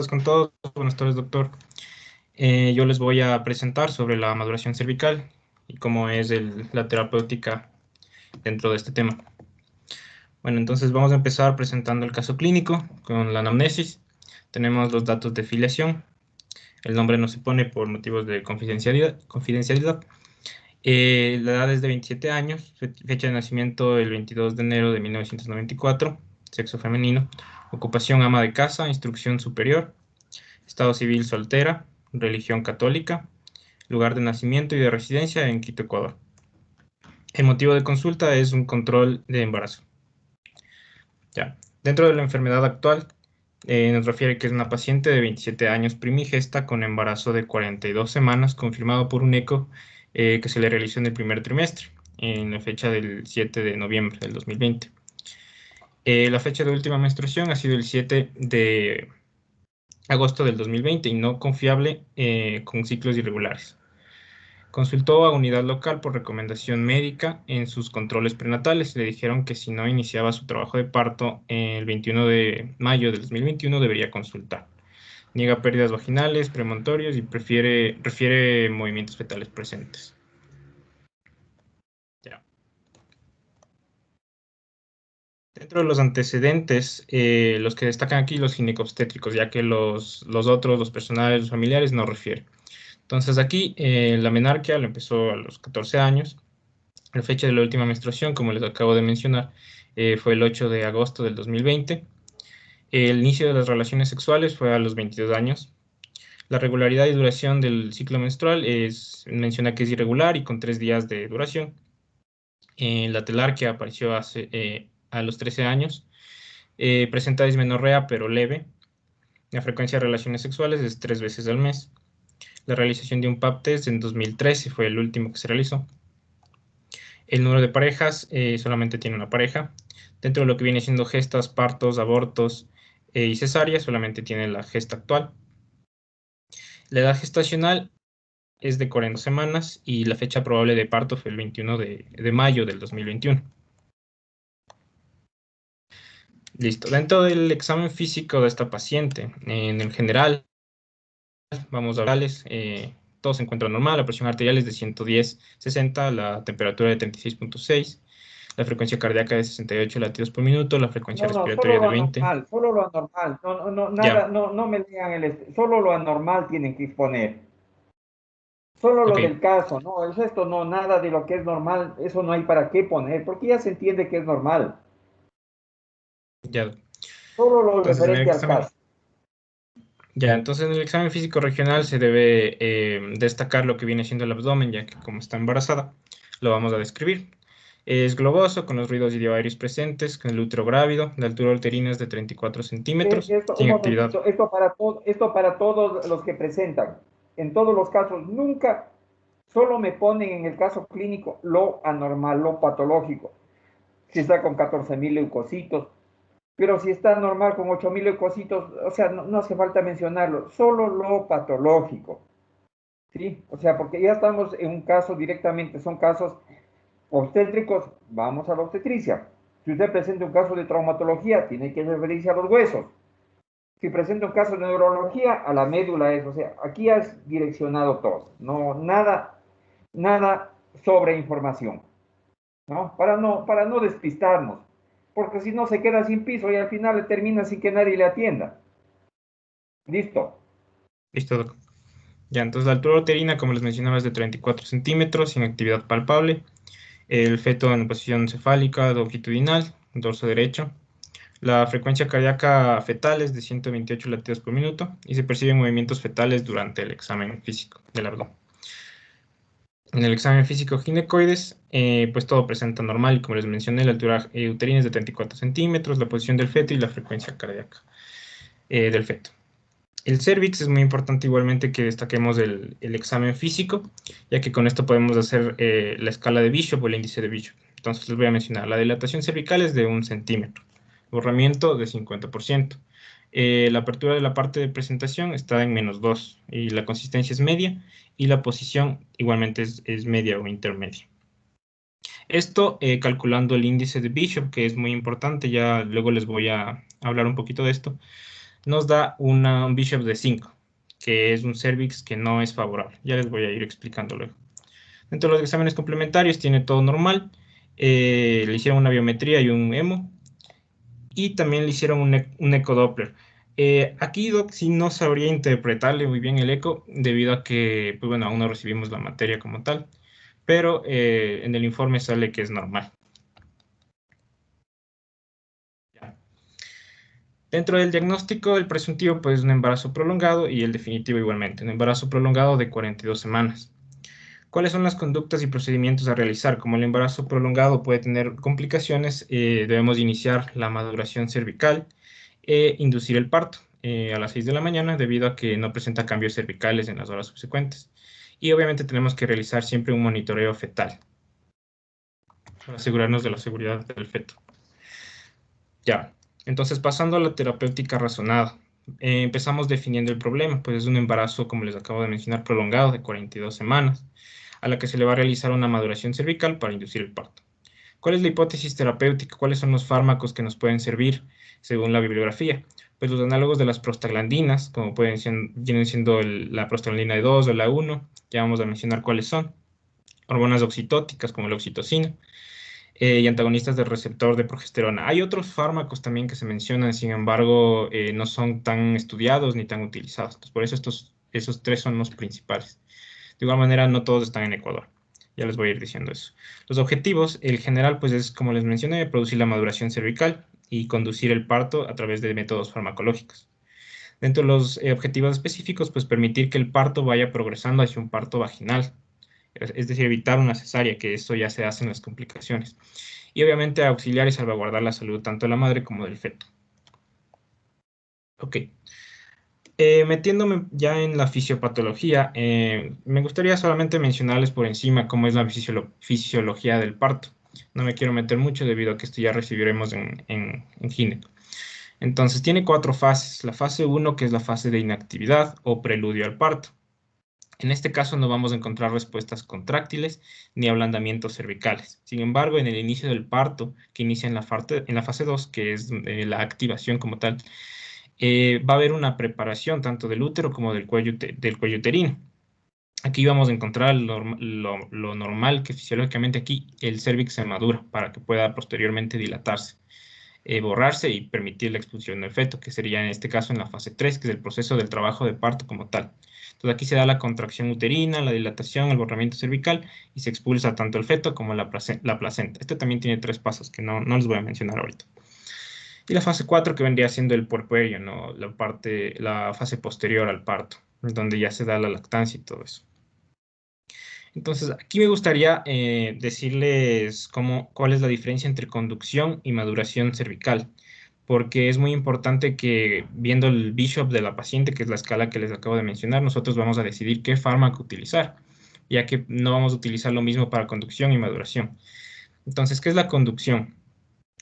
con todos. Buenas tardes, doctor. Yo les voy a presentar sobre la maduración cervical y cómo es la terapéutica dentro de este tema. Bueno, entonces vamos a empezar presentando el caso clínico con la anamnesis. Tenemos los datos de filiación. El nombre no se pone por motivos de confidencialidad. La edad es de 27 años, fecha de nacimiento el 22 de enero de 1994, sexo femenino, ocupación ama de casa, instrucción superior, estado civil soltera, religión católica, lugar de nacimiento y de residencia en Quito, Ecuador. El motivo de consulta es un control de embarazo. Ya. Dentro de la enfermedad actual, nos refiere que es una paciente de 27 años primigesta con embarazo de 42 semanas confirmado por un eco que se le realizó en el primer trimestre, en la fecha del 7 de noviembre del 2020. La fecha de última menstruación ha sido el 7 de agosto del 2020 y no confiable con ciclos irregulares. Consultó a unidad local por recomendación médica en sus controles prenatales. Le dijeron que si no iniciaba su trabajo de parto el 21 de mayo del 2021 debería consultar. Niega pérdidas vaginales, premontorios y refiere movimientos fetales presentes. Ya. Dentro de los antecedentes, los que destacan aquí los ginecobstétricos, ya que los otros, los personales, los familiares, no refieren. Entonces aquí la menarquia lo empezó a los 14 años. La fecha de la última menstruación, como les acabo de mencionar, fue el 8 de agosto del 2020. El inicio de las relaciones sexuales fue a los 22 años. La regularidad y duración del ciclo menstrual menciona que es irregular y con 3 días de duración. La telarquia apareció a los 13 años. Presenta dismenorrea, pero leve. La frecuencia de relaciones sexuales es 3 veces al mes. La realización de un pap test en 2013 fue el último que se realizó. El número de parejas solamente tiene una pareja. Dentro de lo que viene siendo gestas, partos, abortos y cesáreas, solamente tiene la gesta actual. La edad gestacional es de 40 semanas y la fecha probable de parto fue el 21 de mayo del 2021. Listo. Dentro del examen físico de esta paciente, en el general, vamos a verles, todo se encuentra normal. La presión arterial es de 110/60, la temperatura de 36.6. La frecuencia cardíaca de 68 latidos por minuto, la frecuencia No, solo respiratoria de lo 20. anormal, solo lo anormal. No, no, nada, Ya, no me lean solo lo anormal tienen que exponer. Solo ok, lo del caso, no, el resto no, nada de lo que es normal, eso no hay para qué poner, porque ya se entiende que es normal. ya. Solo lo Entonces en el referente al examen, caso. ya, entonces en el examen físico regional se debe destacar lo que viene siendo el abdomen, ya que como está embarazada, lo vamos a describir. Es globoso, con los ruidos idioaéreos presentes, con el útero grávido, la altura uterina es de 34 centímetros, Un sin actividad. momentito, esto para todos los que presentan. En todos los casos, nunca solo me ponen en el caso clínico lo anormal, lo patológico. Si está con 14.000 leucocitos, pero si está normal con 8.000 leucocitos, o sea, no hace falta mencionarlo, solo lo patológico. ¿Sí? O sea, porque ya estamos en un caso directamente, son casos obstétricos, vamos a la obstetricia. Si usted presenta un caso de traumatología, tiene que referirse a los huesos. Si presenta un caso de neurología, a la médula es, o sea, aquí has direccionado todo, no, nada sobre información, ¿no? Para no despistarnos, porque si no se queda sin piso y al final termina sin que nadie le atienda. Listo. Listo, doc. Ya, entonces la altura uterina, como les mencionaba, es de 34 centímetros, sin actividad palpable. El feto en posición cefálica, longitudinal, dorso derecho. La frecuencia cardíaca fetal es de 128 latidos por minuto y se perciben movimientos fetales durante el examen físico del abdomen. En el examen físico ginecoides, pues todo presenta normal y como les mencioné, la altura uterina es de 34 centímetros, la posición del feto y la frecuencia cardíaca del feto. El cervix es muy importante igualmente que destaquemos el examen físico, ya que con esto podemos hacer la escala de Bishop o el índice de Bishop. Entonces les voy a mencionar, la dilatación cervical es de 1 centímetro, borramiento de 50%. La apertura de la parte de presentación está en -2 y la consistencia es media y la posición igualmente es media o intermedia. Esto calculando el índice de Bishop, que es muy importante, ya luego les voy a hablar un poquito de esto. nos da un bishop de 5, que es un cervix que no es favorable. Ya les voy a ir explicando luego. Dentro de los exámenes complementarios tiene todo normal. Le hicieron una biometría y un emo. Y también le hicieron un ecodoppler. Aquí, Doc, sí no sabría interpretarle muy bien el eco, debido a que, pues bueno, aún no recibimos la materia como tal, pero en el informe sale que es normal. Ya. Dentro del diagnóstico, el presuntivo, pues un embarazo prolongado y el definitivo igualmente, un embarazo prolongado de 42 semanas. ¿Cuáles son las conductas y procedimientos a realizar? Como el embarazo prolongado puede tener complicaciones, debemos iniciar la maduración cervical e inducir el parto a las 6 de la mañana debido a que no presenta cambios cervicales en las horas subsecuentes. Y obviamente tenemos que realizar siempre un monitoreo fetal para asegurarnos de la seguridad del feto. Ya, entonces pasando a la terapéutica razonada. Empezamos definiendo el problema, pues es un embarazo, como les acabo de mencionar, prolongado de 42 semanas, a la que se le va a realizar una maduración cervical para inducir el parto. ¿Cuál es la hipótesis terapéutica? ¿Cuáles son los fármacos que nos pueden servir según la bibliografía? Pues los análogos de las prostaglandinas, como vienen siendo la prostaglandina E2 o la 1, ya vamos a mencionar cuáles son. Hormonas oxitóticas como la oxitocina, y antagonistas del receptor de progesterona. Hay otros fármacos también que se mencionan, sin embargo, no son tan estudiados ni tan utilizados. Entonces, por eso esos tres son los principales. De igual manera, no todos están en Ecuador. Ya les voy a ir diciendo eso. Los objetivos, el general, pues es, como les mencioné, producir la maduración cervical y conducir el parto a través de métodos farmacológicos. Dentro de los objetivos específicos, pues permitir que el parto vaya progresando hacia un parto vaginal, es decir, evitar una cesárea, que esto ya se hace en las complicaciones. Y obviamente auxiliar y salvaguardar la salud tanto de la madre como del feto. Ok. Metiéndome ya en la fisiopatología, me gustaría solamente mencionarles por encima cómo es la fisiología del parto. No me quiero meter mucho debido a que esto ya recibiremos en gineco. Entonces, tiene 4 fases. La fase 1, que es la fase de inactividad o preludio al parto. En este caso no vamos a encontrar respuestas contráctiles ni ablandamientos cervicales. Sin embargo, en el inicio del parto, que inicia en la fase 2, que es la activación como tal, va a haber una preparación tanto del útero como del cuello uterino. Aquí vamos a encontrar lo normal, que fisiológicamente aquí el cérvix se madura para que pueda posteriormente dilatarse, borrarse y permitir la expulsión del feto, que sería en este caso en la fase 3, que es el proceso del trabajo de parto como tal. Entonces aquí se da la contracción uterina, la dilatación, el borramiento cervical y se expulsa tanto el feto como la placenta. Este también tiene 3 pasos que no les voy a mencionar ahorita. Y la fase 4 que vendría siendo el puerperio, ¿no? La fase posterior al parto, donde ya se da la lactancia y todo eso. Entonces, aquí me gustaría decirles cuál es la diferencia entre conducción y maduración cervical, porque es muy importante que viendo el Bishop de la paciente, que es la escala que les acabo de mencionar, nosotros vamos a decidir qué fármaco utilizar, ya que no vamos a utilizar lo mismo para conducción y maduración. Entonces, ¿qué es la conducción?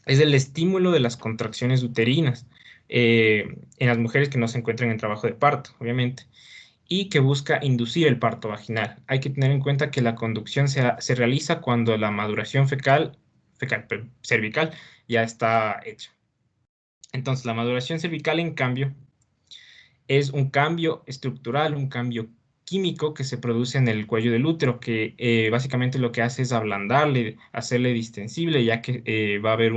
Es el estímulo de las contracciones uterinas en las mujeres que no se encuentran en trabajo de parto, obviamente, y que busca inducir el parto vaginal. Hay que tener en cuenta que la conducción se realiza cuando la maduración cervical ya está hecha. Entonces, la maduración cervical, en cambio, es un cambio estructural, un cambio químico que se produce en el cuello del útero, que básicamente lo que hace es ablandarle, hacerle distensible, ya que va a haber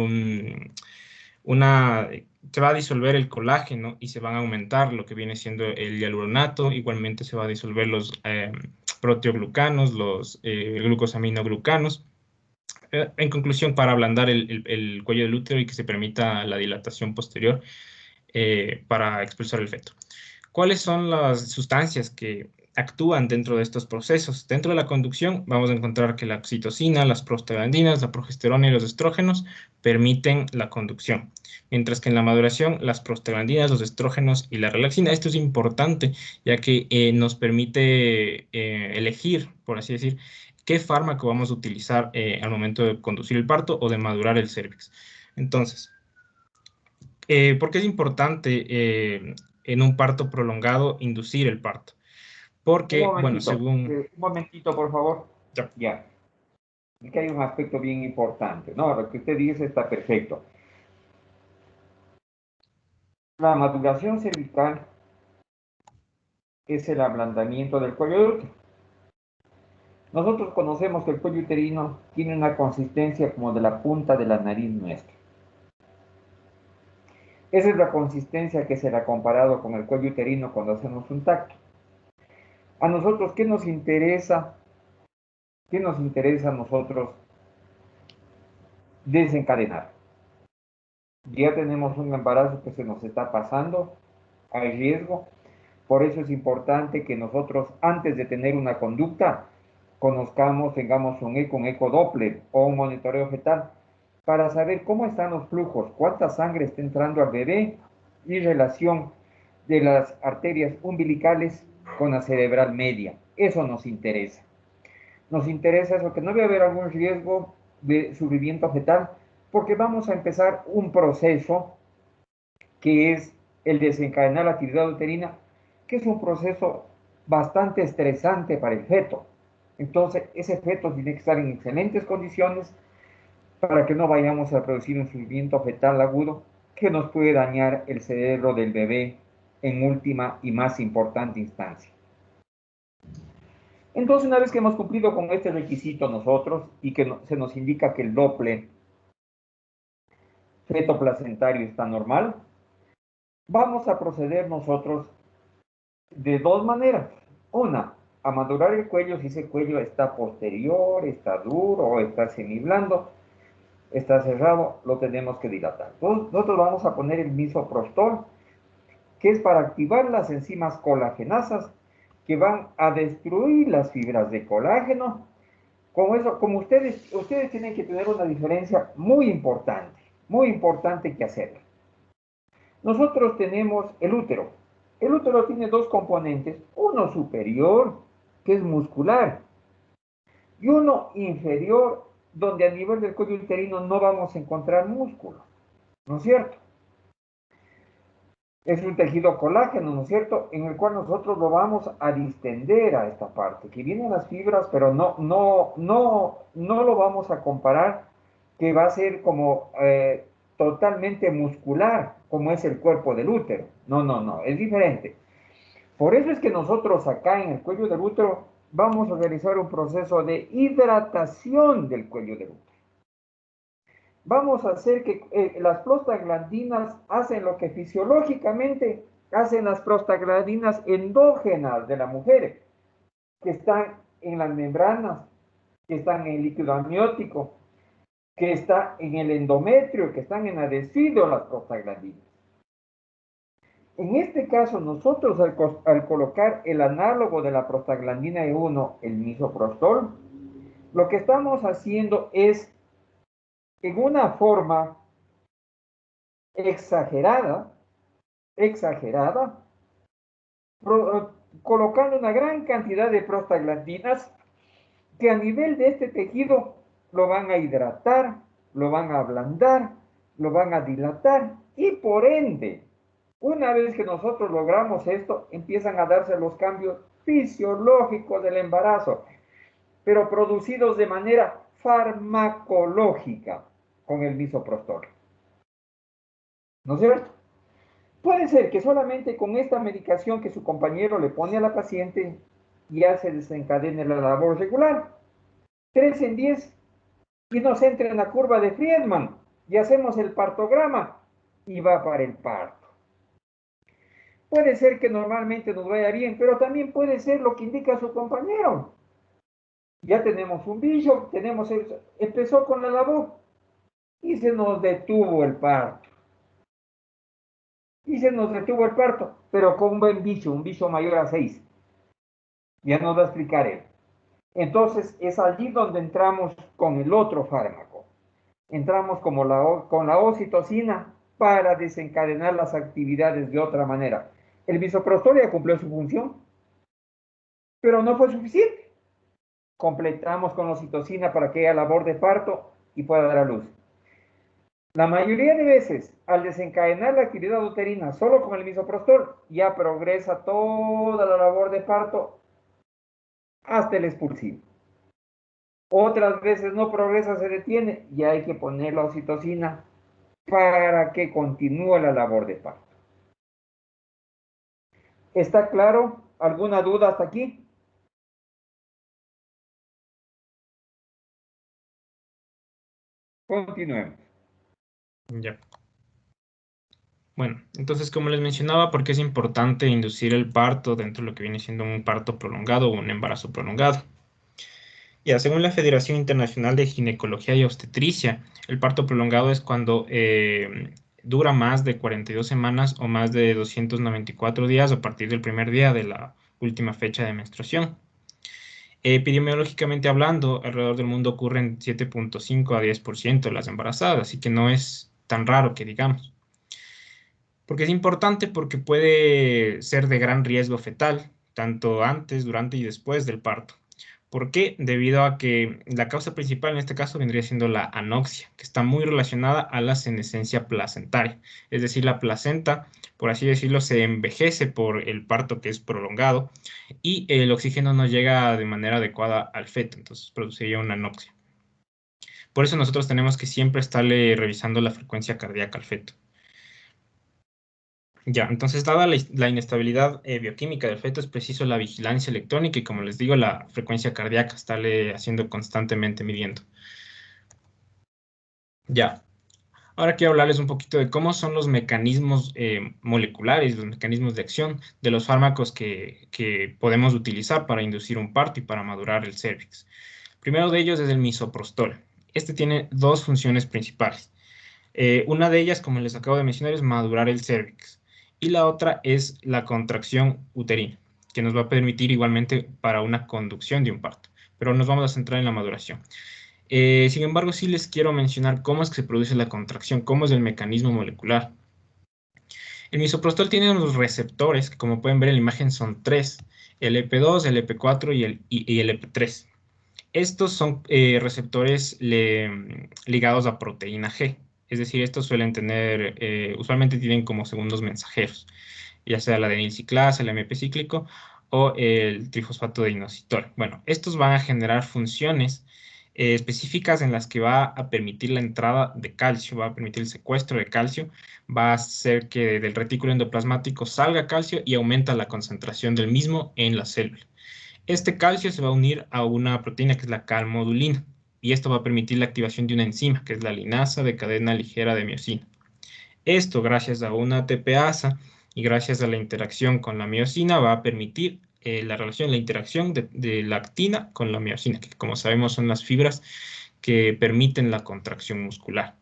se va a disolver el colágeno y se van a aumentar lo que viene siendo el hialuronato, igualmente se va a disolver los proteoglucanos, los glucosaminoglucanos. En conclusión, para ablandar el cuello del útero y que se permita la dilatación posterior para expulsar el feto. ¿Cuáles son las sustancias que actúan dentro de estos procesos? Dentro de la conducción vamos a encontrar que la oxitocina, las prostaglandinas, la progesterona y los estrógenos permiten la conducción, mientras que en la maduración las prostaglandinas, los estrógenos y la relaxina. Esto es importante ya que nos permite elegir, por así decir, qué fármaco vamos a utilizar al momento de conducir el parto o de madurar el cérvix. Entonces, ¿por qué es importante en un parto prolongado inducir el parto? Porque, bueno, según... un momentito, por favor. Ya. Ya, es que hay un aspecto bien importante. No, lo que usted dice está perfecto. La maduración cervical es el ablandamiento del cuello del útero. Nosotros conocemos que el cuello uterino tiene una consistencia como de la punta de la nariz nuestra. Esa es la consistencia que será comparado con el cuello uterino cuando hacemos un tacto. A nosotros, ¿qué nos interesa? ¿Qué nos interesa a nosotros desencadenar? Ya tenemos un embarazo que se nos está pasando, hay riesgo. Por eso es importante que nosotros, antes de tener una conducta, conozcamos, tengamos un eco Doppler o un monitoreo fetal para saber cómo están los flujos, cuánta sangre está entrando al bebé y relación de las arterias umbilicales con la cerebral media. Eso nos interesa. Nos interesa eso, que no debe haber algún riesgo de surgimiento fetal, porque vamos a empezar un proceso que es el desencadenar la actividad uterina, que es un proceso bastante estresante para el feto. Entonces, ese feto tiene que estar en excelentes condiciones para que no vayamos a producir un sufrimiento fetal agudo que nos puede dañar el cerebro del bebé en última y más importante instancia. Entonces, una vez que hemos cumplido con este requisito nosotros y que se nos indica que el Doppler feto placentario está normal, vamos a proceder nosotros de dos maneras. Una, a madurar el cuello si ese cuello está posterior, está duro o está semiblando, está cerrado, lo tenemos que dilatar. Entonces, nosotros vamos a poner el misoprostol, que es para activar las enzimas colagenasas que van a destruir las fibras de colágeno. Como eso, como ustedes tienen que tener una diferencia muy importante que hacer. Nosotros tenemos el útero. El útero tiene dos componentes, uno superior, que es muscular, y uno inferior, donde a nivel del cuello uterino no vamos a encontrar músculo, ¿no es cierto? Es un tejido colágeno, ¿no es cierto? En el cual nosotros lo vamos a distender a esta parte, que vienen las fibras, pero no lo vamos a comparar que va a ser como totalmente muscular, como es el cuerpo del útero. No, es diferente. Por eso es que nosotros acá en el cuello del útero vamos a realizar un proceso de hidratación del cuello del útero. Vamos a hacer que las prostaglandinas hacen lo que fisiológicamente hacen las prostaglandinas endógenas de la mujer, que están en las membranas, que están en el líquido amniótico, que está en el endometrio, que están en adhesivo las prostaglandinas. En este caso, nosotros al colocar el análogo de la prostaglandina E1, el misoprostol, lo que estamos haciendo es, en una forma exagerada, colocando una gran cantidad de prostaglandinas que a nivel de este tejido lo van a hidratar, lo van a ablandar, lo van a dilatar y por ende, una vez que nosotros logramos esto, empiezan a darse los cambios fisiológicos del embarazo, pero producidos de manera farmacológica con el misoprostol. ¿No es cierto? Puede ser que solamente con esta medicación que su compañero le pone a la paciente ya se desencadene la labor regular. 3 en 10 y nos entra en la curva de Friedman y hacemos el partograma y va para el parto. Puede ser que normalmente nos vaya bien, pero también puede ser lo que indica su compañero. Ya tenemos un bicho, empezó con la labor y se nos detuvo el parto. Pero con un buen bicho, un bicho mayor a 6. Ya nos va a explicar él. Entonces es allí donde entramos con el otro fármaco. Entramos con la oxitocina para desencadenar las actividades de otra manera. El misoprostol ya cumplió su función, pero no fue suficiente. Completamos con la oxitocina para que haya labor de parto y pueda dar a luz. La mayoría de veces, al desencadenar la actividad uterina solo con el misoprostol, ya progresa toda la labor de parto hasta el expulsivo. Otras veces no progresa, se detiene y hay que poner la oxitocina para que continúe la labor de parto. ¿Está claro? ¿Alguna duda hasta aquí? Continuemos. Ya. Bueno, entonces como les mencionaba, ¿por qué es importante inducir el parto dentro de lo que viene siendo un parto prolongado o un embarazo prolongado? Ya, según la Federación Internacional de Ginecología y Obstetricia, el parto prolongado es cuando dura más de 42 semanas o más de 294 días a partir del primer día de la última fecha de menstruación. Epidemiológicamente hablando, alrededor del mundo ocurren 7.5 a 10% de las embarazadas, así que no es tan raro que digamos. Porque es importante porque puede ser de gran riesgo fetal, tanto antes, durante y después del parto. ¿Por qué? Debido a que la causa principal en este caso vendría siendo la anoxia, que está muy relacionada a la senescencia placentaria. Es decir, la placenta, por así decirlo, se envejece por el parto que es prolongado y el oxígeno no llega de manera adecuada al feto, entonces produciría una anoxia. Por eso nosotros tenemos que siempre estarle revisando la frecuencia cardíaca al feto. Ya, entonces, dada la inestabilidad bioquímica del feto, es preciso la vigilancia electrónica y, como les digo, la frecuencia cardíaca, estarle haciendo constantemente midiendo. Ya, ahora quiero hablarles un poquito de cómo son los mecanismos moleculares, los mecanismos de acción de los fármacos que podemos utilizar para inducir un parto y para madurar el cérvix. Primero de ellos es el misoprostol. Este tiene dos funciones principales. Una de ellas, como les acabo de mencionar, es madurar el cérvix. Y la otra es la contracción uterina, que nos va a permitir igualmente para una conducción de un parto. Pero nos vamos a centrar en la maduración. Sin embargo, sí les quiero mencionar cómo es que se produce la contracción, cómo es el mecanismo molecular. El misoprostol tiene unos receptores, que como pueden ver en la imagen son tres, el EP2, el EP4 y el EP3. Estos son receptores ligados a proteína G. Es decir, estos suelen tener, usualmente tienen como segundos mensajeros, ya sea la adenilciclasa, el AMP cíclico o el trifosfato de inositol. Bueno, estos van a generar funciones específicas en las que va a permitir la entrada de calcio, va a permitir el secuestro de calcio, va a hacer que del retículo endoplasmático salga calcio y aumenta la concentración del mismo en la célula. Este calcio se va a unir a una proteína que es la calmodulina y esto va a permitir la activación de una enzima que es la linasa de cadena ligera de miosina. Esto, gracias a una ATPasa y gracias a la interacción con la miosina, va a permitir la interacción de la actina con la miosina, que como sabemos son las fibras que permiten la contracción muscular.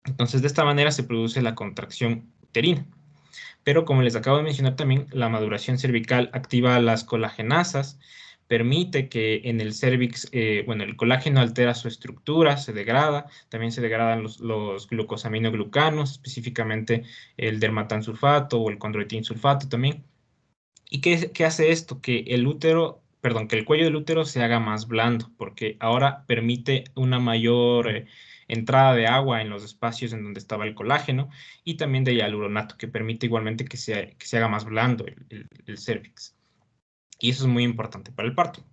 Entonces, de esta manera se produce la contracción uterina. Pero como les acabo de mencionar también, la maduración cervical activa las colagenasas, permite que en el cérvix, bueno, el colágeno altera su estructura, se degrada, también se degradan los glucosaminoglucanos, específicamente el dermatansulfato o el condroitinsulfato también. ¿Y qué hace esto? Que el útero, perdón, que el cuello del útero se haga más blando, porque ahora permite una mayor entrada de agua en los espacios en donde estaba el colágeno y también de hialuronato, que permite igualmente que se haga más blando el cérvix. Y eso es muy importante para el parto.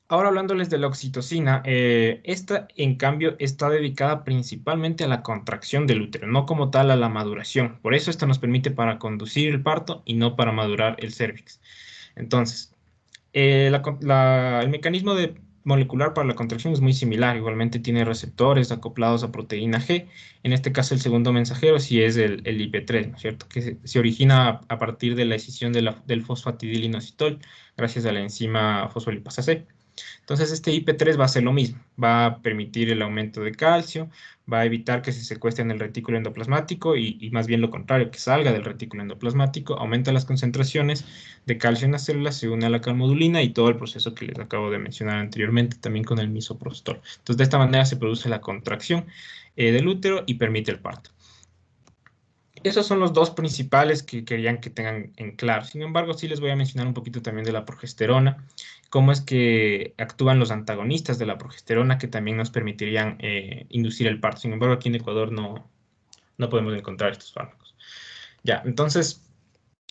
Ahora hablándoles de la oxitocina, esta en cambio está dedicada principalmente a la contracción del útero, no como tal a la maduración. Por eso esto nos permite para conducir el parto y no para madurar el cérvix. Entonces, el mecanismo molecular para la contracción es muy similar. Igualmente tiene receptores acoplados a proteína G. En este caso, el segundo mensajero sí es el IP3, ¿no es cierto? Que se origina a partir de la escisión del fosfatidilinositol gracias a la enzima fosfolipasa C. Entonces, este IP3 va a hacer lo mismo, va a permitir el aumento de calcio, va a evitar que se secuestre en el retículo endoplasmático y más bien lo contrario, que salga del retículo endoplasmático, aumenta las concentraciones de calcio en las células, se une a la calmodulina y todo el proceso que les acabo de mencionar anteriormente, también con el misoprostol. Entonces, de esta manera se produce la contracción del útero y permite el parto. Esos son los dos principales que querían que tengan en claro. Sin embargo, sí les voy a mencionar un poquito también de la progesterona, cómo es que actúan los antagonistas de la progesterona que también nos permitirían inducir el parto. Sin embargo, aquí en Ecuador no podemos encontrar estos fármacos. Ya, entonces,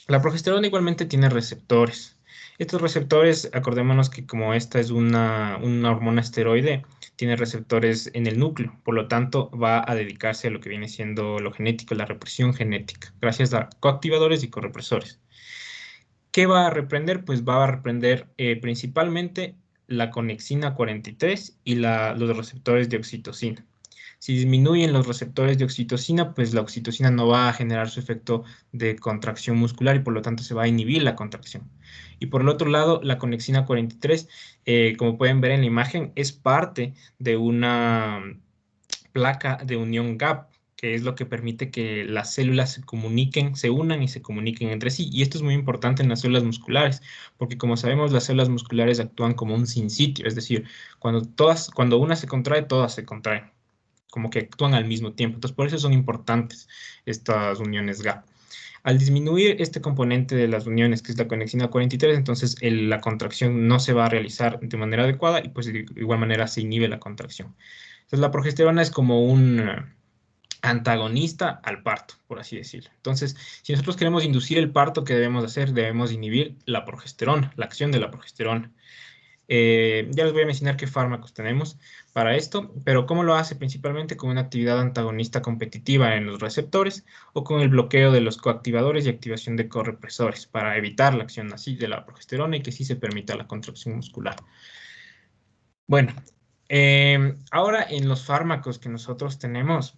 la progesterona igualmente tiene receptores. Estos receptores, acordémonos que como esta es una hormona esteroide, tiene receptores en el núcleo, por lo tanto va a dedicarse a lo que viene siendo lo genético, la represión genética, gracias a coactivadores y correpresores. ¿Qué va a reprender? Pues va a reprender principalmente la conexina 43 y los receptores de oxitocina. Si disminuyen los receptores de oxitocina, pues la oxitocina no va a generar su efecto de contracción muscular y por lo tanto se va a inhibir la contracción. Y por el otro lado, la conexina 43, como pueden ver en la imagen, es parte de una placa de unión gap, que es lo que permite que las células se comuniquen, se unan y se comuniquen entre sí. Y esto es muy importante en las células musculares, porque como sabemos, las células musculares actúan como un sinsitio, es decir, cuando una se contrae, todas se contraen, como que actúan al mismo tiempo. Entonces, por eso son importantes estas uniones gap. Al disminuir este componente de las uniones, que es la conexina 43, entonces la contracción no se va a realizar de manera adecuada y pues de igual manera se inhibe la contracción. Entonces la progesterona es como un antagonista al parto, por así decirlo. Entonces, si nosotros queremos inducir el parto, ¿qué debemos hacer? Debemos inhibir la progesterona, la acción de la progesterona. Ya les voy a mencionar qué fármacos tenemos para esto, pero ¿cómo lo hace? Principalmente con una actividad antagonista competitiva en los receptores o con el bloqueo de los coactivadores y activación de correpresores para evitar la acción así de la progesterona y que sí se permita la contracción muscular. Bueno, ahora en los fármacos que nosotros tenemos,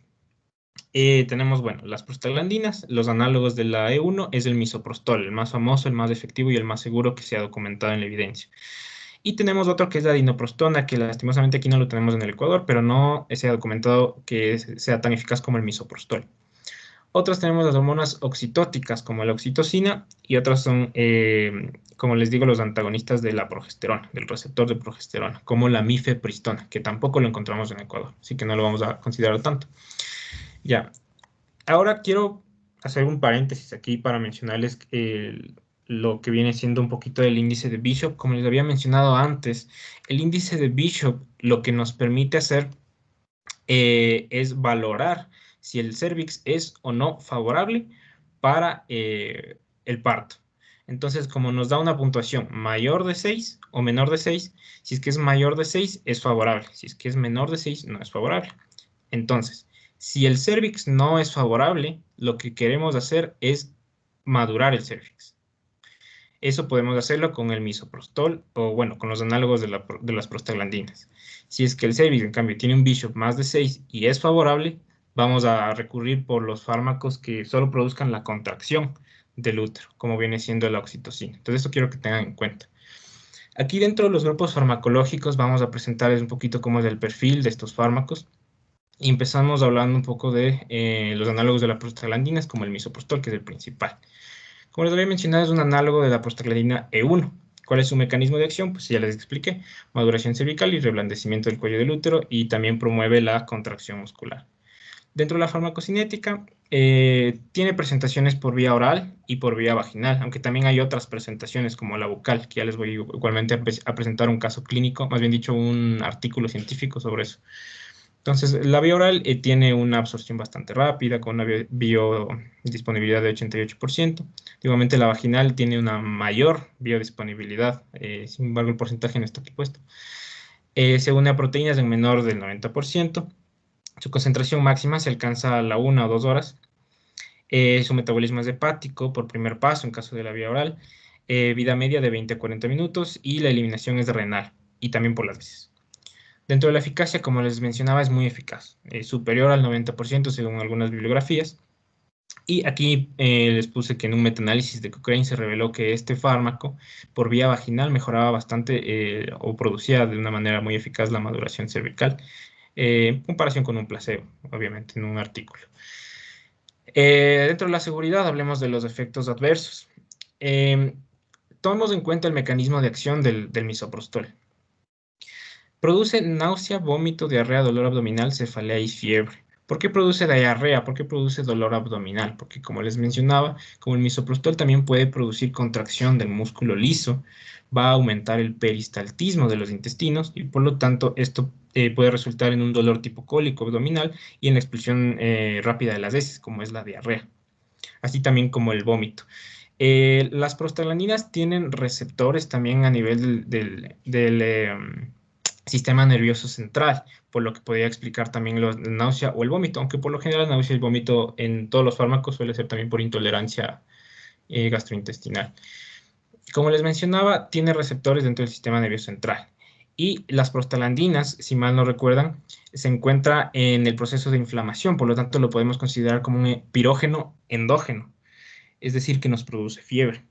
bueno, las prostaglandinas, los análogos de la E1 es el misoprostol, el más famoso, el más efectivo y el más seguro que se ha documentado en la evidencia. Y tenemos otro que es la dinoprostona, que lastimosamente aquí no lo tenemos en el Ecuador, pero no se ha documentado que sea tan eficaz como el misoprostol. Otras tenemos las hormonas oxitóticas, como la oxitocina, y otras son, como les digo, los antagonistas de la progesterona, del receptor de progesterona, como la mifepristona, que tampoco lo encontramos en Ecuador, así que no lo vamos a considerar tanto. Ya, ahora quiero hacer un paréntesis aquí para mencionarles lo que viene siendo un poquito del índice de Bishop. Como les había mencionado antes, el índice de Bishop lo que nos permite hacer es valorar si el cervix es o no favorable para el parto. Entonces, como nos da una puntuación mayor de 6 o menor de 6, si es que es mayor de 6 es favorable, si es que es menor de 6 no es favorable. Entonces, si el cervix no es favorable, lo que queremos hacer es madurar el cervix. Eso podemos hacerlo con el misoprostol o, bueno, con los análogos de las prostaglandinas. Si es que el cervix, en cambio, tiene un Bishop más de 6 y es favorable, vamos a recurrir por los fármacos que solo produzcan la contracción del útero, como viene siendo la oxitocina. Entonces, esto quiero que tengan en cuenta. Aquí dentro de los grupos farmacológicos vamos a presentarles un poquito cómo es el perfil de estos fármacos. Y empezamos hablando un poco de los análogos de las prostaglandinas, como el misoprostol, que es el principal. Como les había mencionado, es un análogo de la prostaglandina E1. ¿Cuál es su mecanismo de acción? Pues ya les expliqué. Maduración cervical y reblandecimiento del cuello del útero y también promueve la contracción muscular. Dentro de la farmacocinética, tiene presentaciones por vía oral y por vía vaginal, aunque también hay otras presentaciones como la bucal, que ya les voy igualmente a presentar un caso clínico, más bien dicho, un artículo científico sobre eso. Entonces, la vía oral tiene una absorción bastante rápida, con una biodisponibilidad de 88%. Igualmente, la vaginal tiene una mayor biodisponibilidad, sin embargo, el porcentaje no está aquí puesto. Se une a proteínas en menor del 90%. Su concentración máxima se alcanza a la 1 o 2 horas. Su metabolismo es hepático por primer paso en caso de la vía oral. Vida media de 20 a 40 minutos y la eliminación es renal y también por las veces. Dentro de la eficacia, como les mencionaba, es muy eficaz, superior al 90% según algunas bibliografías. Y aquí les puse que en un metaanálisis de Cochrane se reveló que este fármaco por vía vaginal mejoraba bastante o producía de una manera muy eficaz la maduración cervical, en comparación con un placebo, obviamente, en un artículo. Dentro de la seguridad, hablemos de los efectos adversos. Tomemos en cuenta el mecanismo de acción del misoprostol. Produce náusea, vómito, diarrea, dolor abdominal, cefalea y fiebre. ¿Por qué produce diarrea? ¿Por qué produce dolor abdominal? Porque como les mencionaba, como el misoprostol también puede producir contracción del músculo liso, va a aumentar el peristaltismo de los intestinos y por lo tanto esto puede resultar en un dolor tipo cólico abdominal y en la expulsión rápida de las heces, como es la diarrea, así también como el vómito. Las prostaglandinas tienen receptores también a nivel del sistema nervioso central, por lo que podría explicar también la náusea o el vómito, aunque por lo general la náusea y el vómito en todos los fármacos suele ser también por intolerancia gastrointestinal. Como les mencionaba, tiene receptores dentro del sistema nervioso central. Y las prostaglandinas, si mal no recuerdan, se encuentra en el proceso de inflamación, por lo tanto lo podemos considerar como un pirógeno endógeno, es decir, que nos produce fiebre.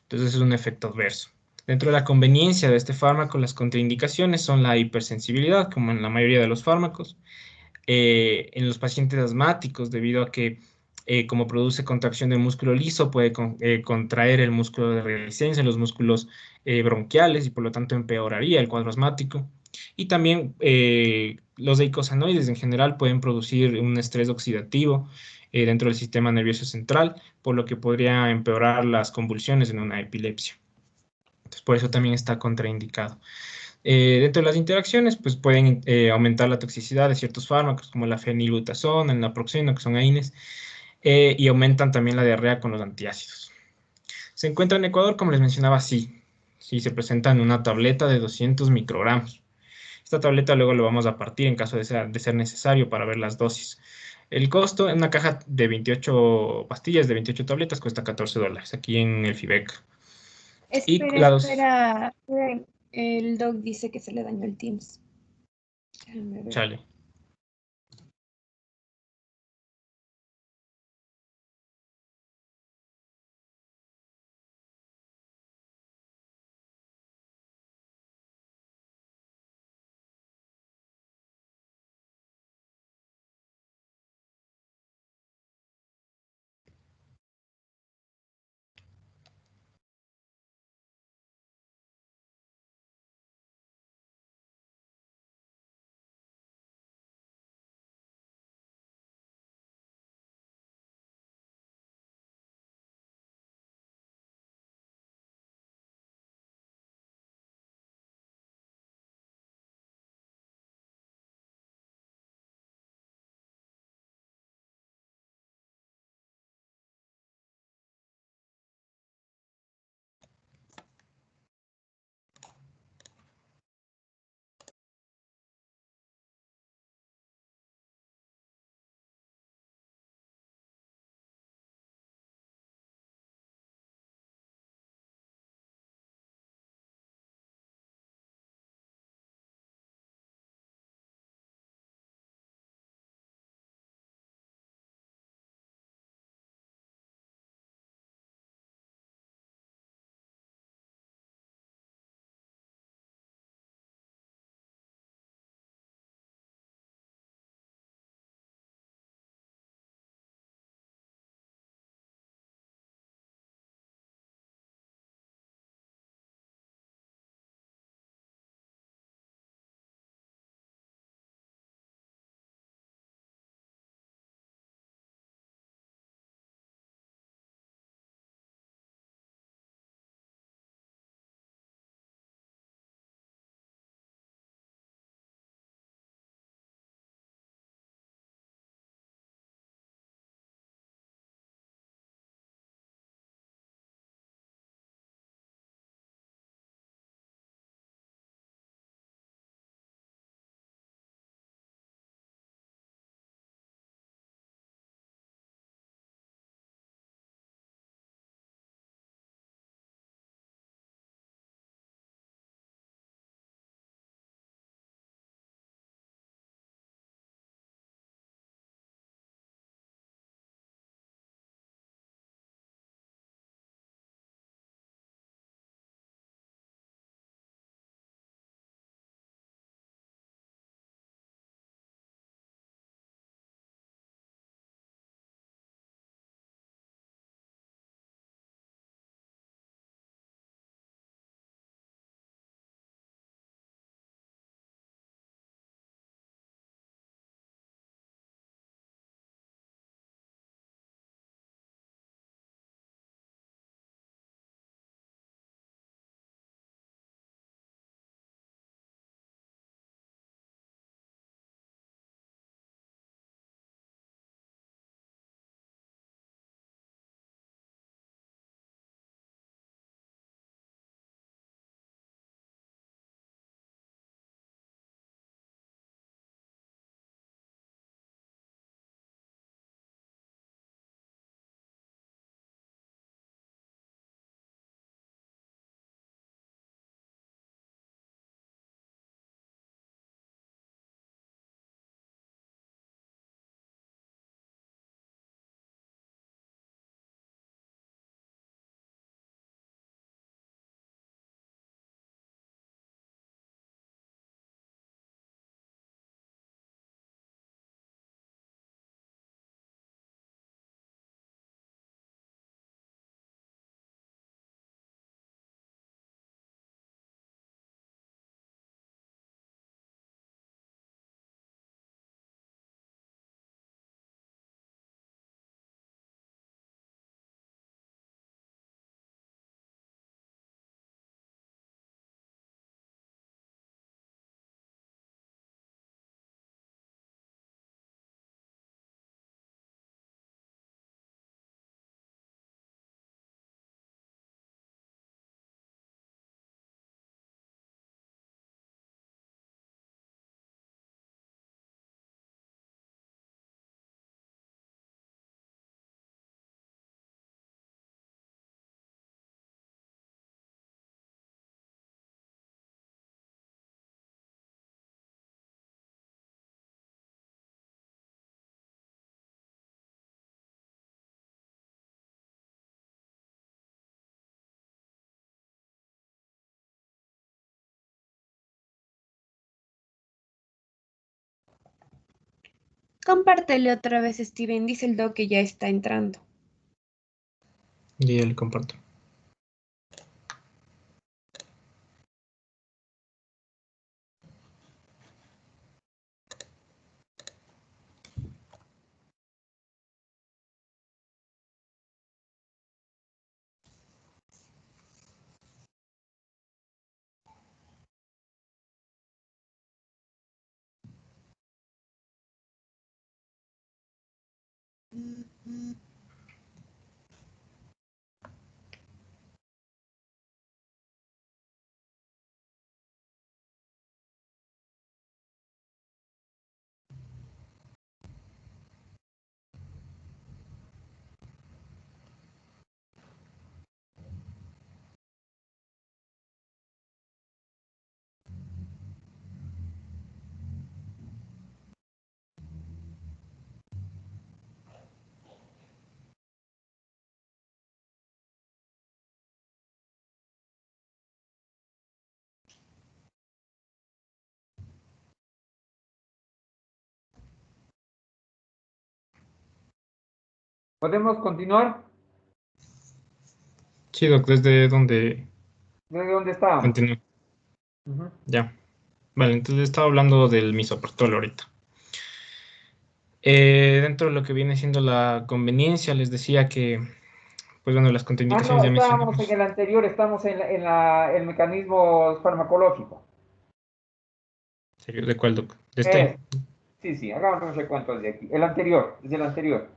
Entonces es un efecto adverso. Dentro de la conveniencia de este fármaco, las contraindicaciones son la hipersensibilidad, como en la mayoría de los fármacos, en los pacientes asmáticos, debido a que como produce contracción del músculo liso, puede contraer el músculo de resistencia, los músculos bronquiales, y por lo tanto empeoraría el cuadro asmático. Y también los eicosanoides en general pueden producir un estrés oxidativo dentro del sistema nervioso central, por lo que podría empeorar las convulsiones en una epilepsia. Entonces, por eso también está contraindicado. Dentro de las interacciones, pues pueden aumentar la toxicidad de ciertos fármacos como la fenilbutazona, el naproxeno, que son AINES, y aumentan también la diarrea con los antiácidos. Se encuentra en Ecuador, como les mencionaba, sí. Sí, se presenta en una tableta de 200 microgramos. Esta tableta luego lo vamos a partir en caso de ser necesario para ver las dosis. El costo en una caja de 28 pastillas, de 28 tabletas, cuesta $14 aquí en el FIBEC. Y Espera, la dosis, espera. El doc dice que se le dañó el Teams. Déjame ver. chale. Compártele otra vez, Steven. Dice el doc que ya está entrando. Y le comparto. ¿Podemos continuar? Sí, doc, ¿desde dónde ¿Desde dónde estábamos? continúo? Ujú. Ya. Vale, entonces estaba hablando del misoprostol ahorita. Dentro de lo que viene siendo la conveniencia, les decía que, pues bueno, las Ah, contraindicaciones no, ya estábamos en mencionamos. el anterior, estamos el mecanismo farmacológico. ¿Serio? ¿De cuál, doc? ¿De Es, este? sí, sí, hagamos un recuento desde aquí. El anterior, desde el anterior.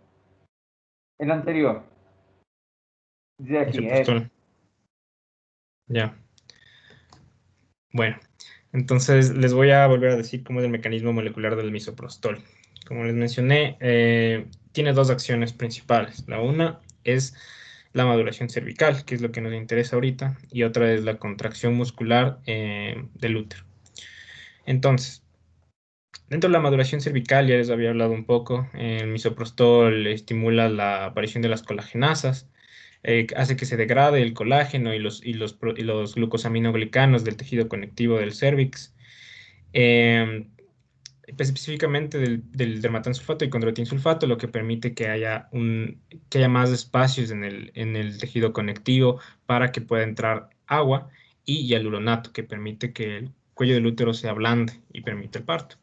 El anterior, desde aquí, es. Misoprostol. Ya. Bueno, entonces les voy a volver a decir cómo es el mecanismo molecular del misoprostol. Como les mencioné, tiene dos acciones principales. La una es la maduración cervical, que es lo que nos interesa ahorita, y otra es la contracción muscular del útero. Entonces, dentro de la maduración cervical, ya les había hablado un poco, el misoprostol estimula la aparición de las colagenasas, hace que se degrade el colágeno y los glucosaminoglicanos del tejido conectivo del cérvix, eh, específicamente del dermatansulfato y condroitinsulfato, lo que permite que haya más espacios en el tejido conectivo para que pueda entrar agua, y hialuronato, que permite que el cuello del útero se ablande y permite el parto.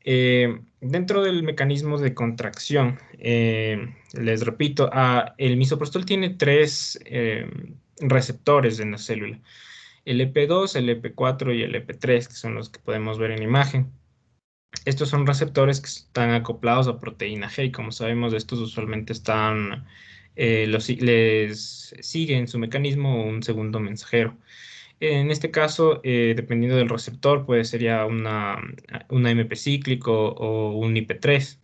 Dentro del mecanismo de contracción, les repito, el misoprostol tiene tres receptores en la célula: el EP2, el EP4 y el EP3, que son los que podemos ver en imagen. Estos son receptores que están acoplados a proteína G, y como sabemos, estos usualmente les sigue en su mecanismo un segundo mensajero. En este caso, dependiendo del receptor, puede ser ya una MP cíclico o un IP3.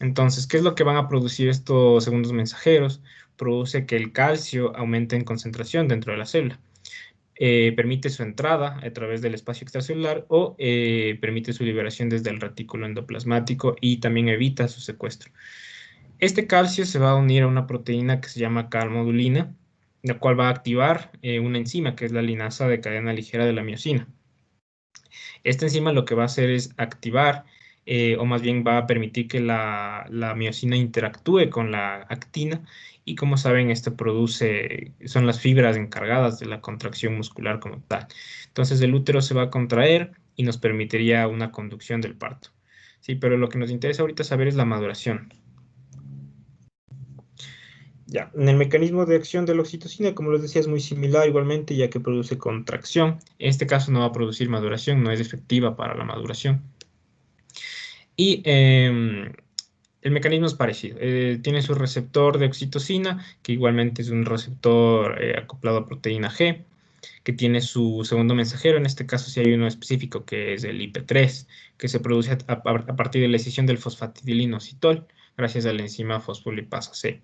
Entonces, ¿qué es lo que van a producir estos segundos mensajeros? Produce que el calcio aumente en concentración dentro de la célula. Permite su entrada a través del espacio extracelular, o permite su liberación desde el retículo endoplasmático, y también evita su secuestro. Este calcio se va a unir a una proteína que se llama calmodulina, la cual va a activar una enzima que es la linasa de cadena ligera de la miosina. Esta enzima lo que va a hacer es activar, o más bien va a permitir que la miosina interactúe con la actina, y como saben, esto son las fibras encargadas de la contracción muscular como tal. Entonces el útero se va a contraer y nos permitiría una conducción del parto. Sí, pero lo que nos interesa ahorita saber es la maduración. Ya, en el mecanismo de acción de la oxitocina, como les decía, es muy similar igualmente, ya que produce contracción. En este caso no va a producir maduración, no es efectiva para la maduración. Y el mecanismo es parecido. Tiene su receptor de oxitocina, que igualmente es un receptor acoplado a proteína G, que tiene su segundo mensajero. En este caso sí hay uno específico, que es el IP3, que se produce a partir de la escisión del fosfatidilinositol, gracias a la enzima fosfolipasa C.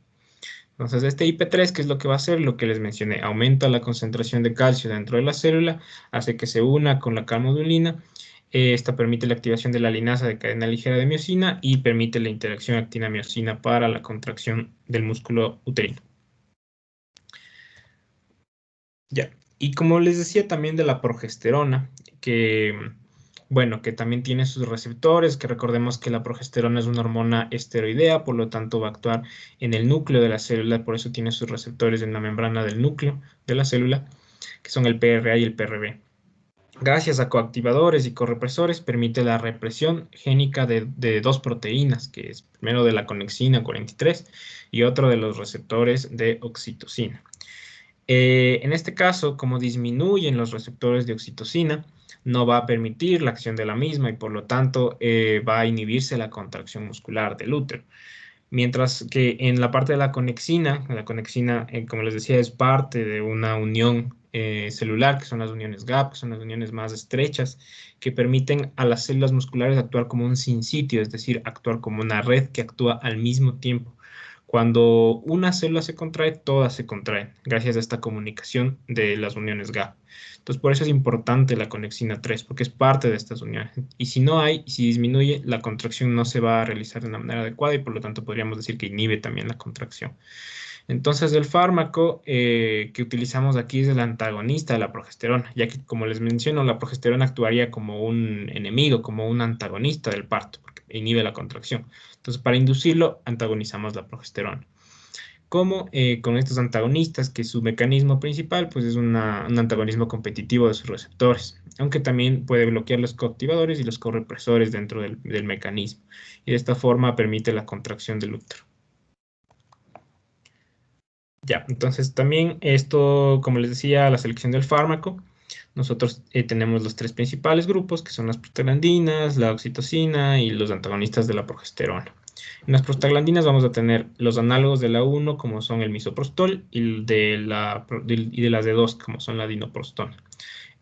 Entonces, este IP3, ¿qué es lo que va a hacer? Lo que les mencioné: aumenta la concentración de calcio dentro de la célula, hace que se una con la calmodulina. Esta permite la activación de la linasa de cadena ligera de miosina, y permite la interacción actina-miosina para la contracción del músculo uterino. Ya. Y como les decía también de la progesterona, que Bueno, que también tiene sus receptores, que recordemos que la progesterona es una hormona esteroidea, por lo tanto va a actuar en el núcleo de la célula, por eso tiene sus receptores en la membrana del núcleo de la célula, que son el PRA y el PRB. Gracias a coactivadores y correpresores permite la represión génica de dos proteínas, que es primero de la conexina 43 y otro de los receptores de oxitocina. En este caso, como disminuyen los receptores de oxitocina, no va a permitir la acción de la misma y por lo tanto va a inhibirse la contracción muscular del útero. Mientras que en la parte de la conexina, como les decía, es parte de una unión celular, que son las uniones GAP, que son las uniones más estrechas, que permiten a las células musculares actuar como un sinsitio, es decir, actuar como una red que actúa al mismo tiempo. Cuando una célula se contrae, todas se contraen, gracias a esta comunicación de las uniones GAP. Entonces, por eso es importante la conexina 3, porque es parte de estas uniones. Y si no hay, si disminuye, la contracción no se va a realizar de una manera adecuada y por lo tanto podríamos decir que inhibe también la contracción. Entonces, el fármaco que utilizamos aquí es el antagonista de la progesterona, ya que, como les menciono, la progesterona actuaría como un enemigo, como un antagonista del parto, porque inhibe la contracción. Entonces, para inducirlo, antagonizamos la progesterona. Como con estos antagonistas, que su mecanismo principal pues, es un antagonismo competitivo de sus receptores, aunque también puede bloquear los coactivadores y los correpresores dentro del mecanismo. Y de esta forma permite la contracción del útero. Ya, entonces también esto, como les decía, la selección del fármaco. Nosotros tenemos los tres principales grupos, que son las prostaglandinas, la oxitocina y los antagonistas de la progesterona. En las prostaglandinas vamos a tener los análogos de la 1, como son el misoprostol, y de las de 2, como son la dinoprostona.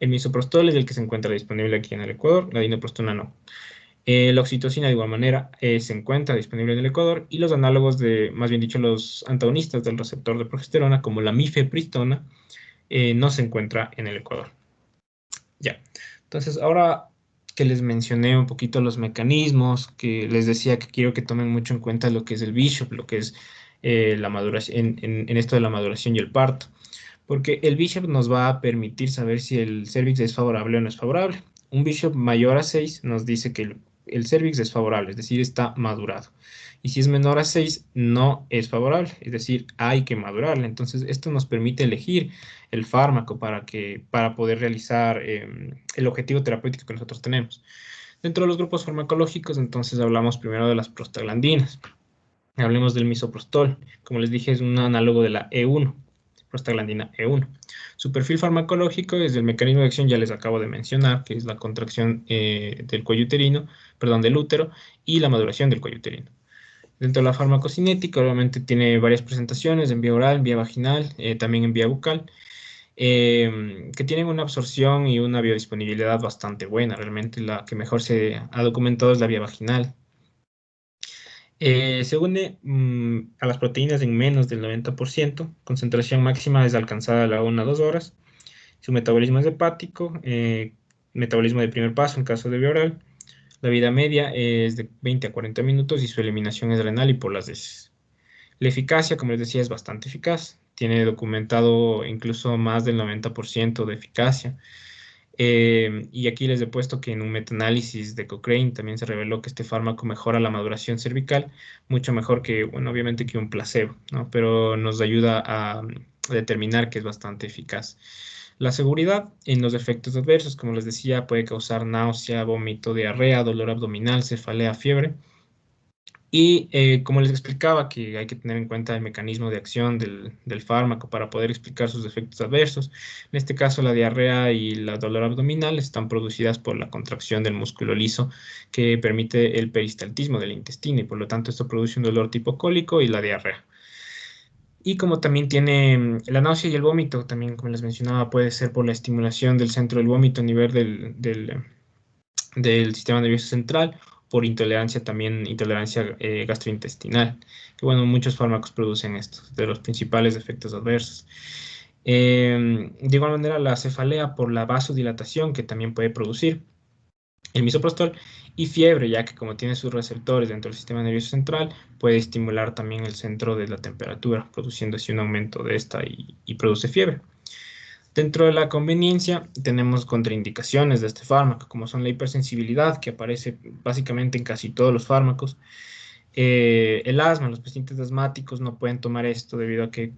El misoprostol es el que se encuentra disponible aquí en el Ecuador, la dinoprostona no. La oxitocina de igual manera se encuentra disponible en el Ecuador y los análogos más bien dicho, los antagonistas del receptor de progesterona, como la mifepristona, no se encuentra en el Ecuador. Ya, entonces ahora que les mencioné un poquito los mecanismos, que les decía que quiero que tomen mucho en cuenta lo que es el Bishop, lo que es la maduración, en esto de la maduración y el parto, porque el Bishop nos va a permitir saber si el cervix es favorable o no es favorable. Un Bishop mayor a 6 nos dice que el cervix es favorable, es decir, está madurado. Y si es menor a 6, no es favorable, es decir, hay que madurarle. Entonces, esto nos permite elegir el fármaco para poder realizar el objetivo terapéutico que nosotros tenemos. Dentro de los grupos farmacológicos, entonces hablamos primero de las prostaglandinas. Hablemos del misoprostol. Como les dije, es un análogo de la E1, prostaglandina E1. Su perfil farmacológico es el mecanismo de acción, ya les acabo de mencionar, que es la contracción del cuello uterino, perdón, del útero y la maduración del cuello uterino. Dentro de la farmacocinética, obviamente tiene varias presentaciones en vía oral, en vía vaginal, también en vía bucal, que tienen una absorción y una biodisponibilidad bastante buena. Realmente la que mejor se ha documentado es la vía vaginal. Se une a las proteínas en menos del 90%, concentración máxima es alcanzada a la 1 a 2 horas, su metabolismo es hepático, metabolismo de primer paso en caso de vía oral, la vida media es de 20 a 40 minutos y su eliminación es renal y por las heces. La eficacia, como les decía, es bastante eficaz, tiene documentado incluso más del 90% de eficacia. Y aquí les he puesto que en un metaanálisis de Cochrane también se reveló que este fármaco mejora la maduración cervical, mucho mejor que, bueno, obviamente que un placebo, ¿no? Pero nos ayuda a determinar que es bastante eficaz. La seguridad en los efectos adversos, como les decía, puede causar náusea, vómito, diarrea, dolor abdominal, cefalea, fiebre. Y como les explicaba, que hay que tener en cuenta el mecanismo de acción del fármaco para poder explicar sus efectos adversos. En este caso, la diarrea y la dolor abdominal están producidas por la contracción del músculo liso que permite el peristaltismo del intestino y por lo tanto esto produce un dolor tipo cólico y la diarrea. Y como también tiene la náusea y el vómito, también como les mencionaba, puede ser por la estimulación del centro del vómito a nivel del sistema nervioso central, por intolerancia también, intolerancia gastrointestinal, que bueno, muchos fármacos producen esto, de los principales efectos adversos. De igual manera, la cefalea por la vasodilatación que también puede producir el misoprostol y fiebre, ya que como tiene sus receptores dentro del sistema nervioso central, puede estimular también el centro de la temperatura, produciendo así un aumento de esta y produce fiebre. Dentro de la conveniencia tenemos contraindicaciones de este fármaco, como son la hipersensibilidad, que aparece básicamente en casi todos los fármacos. El asma, los pacientes asmáticos no pueden tomar esto debido a que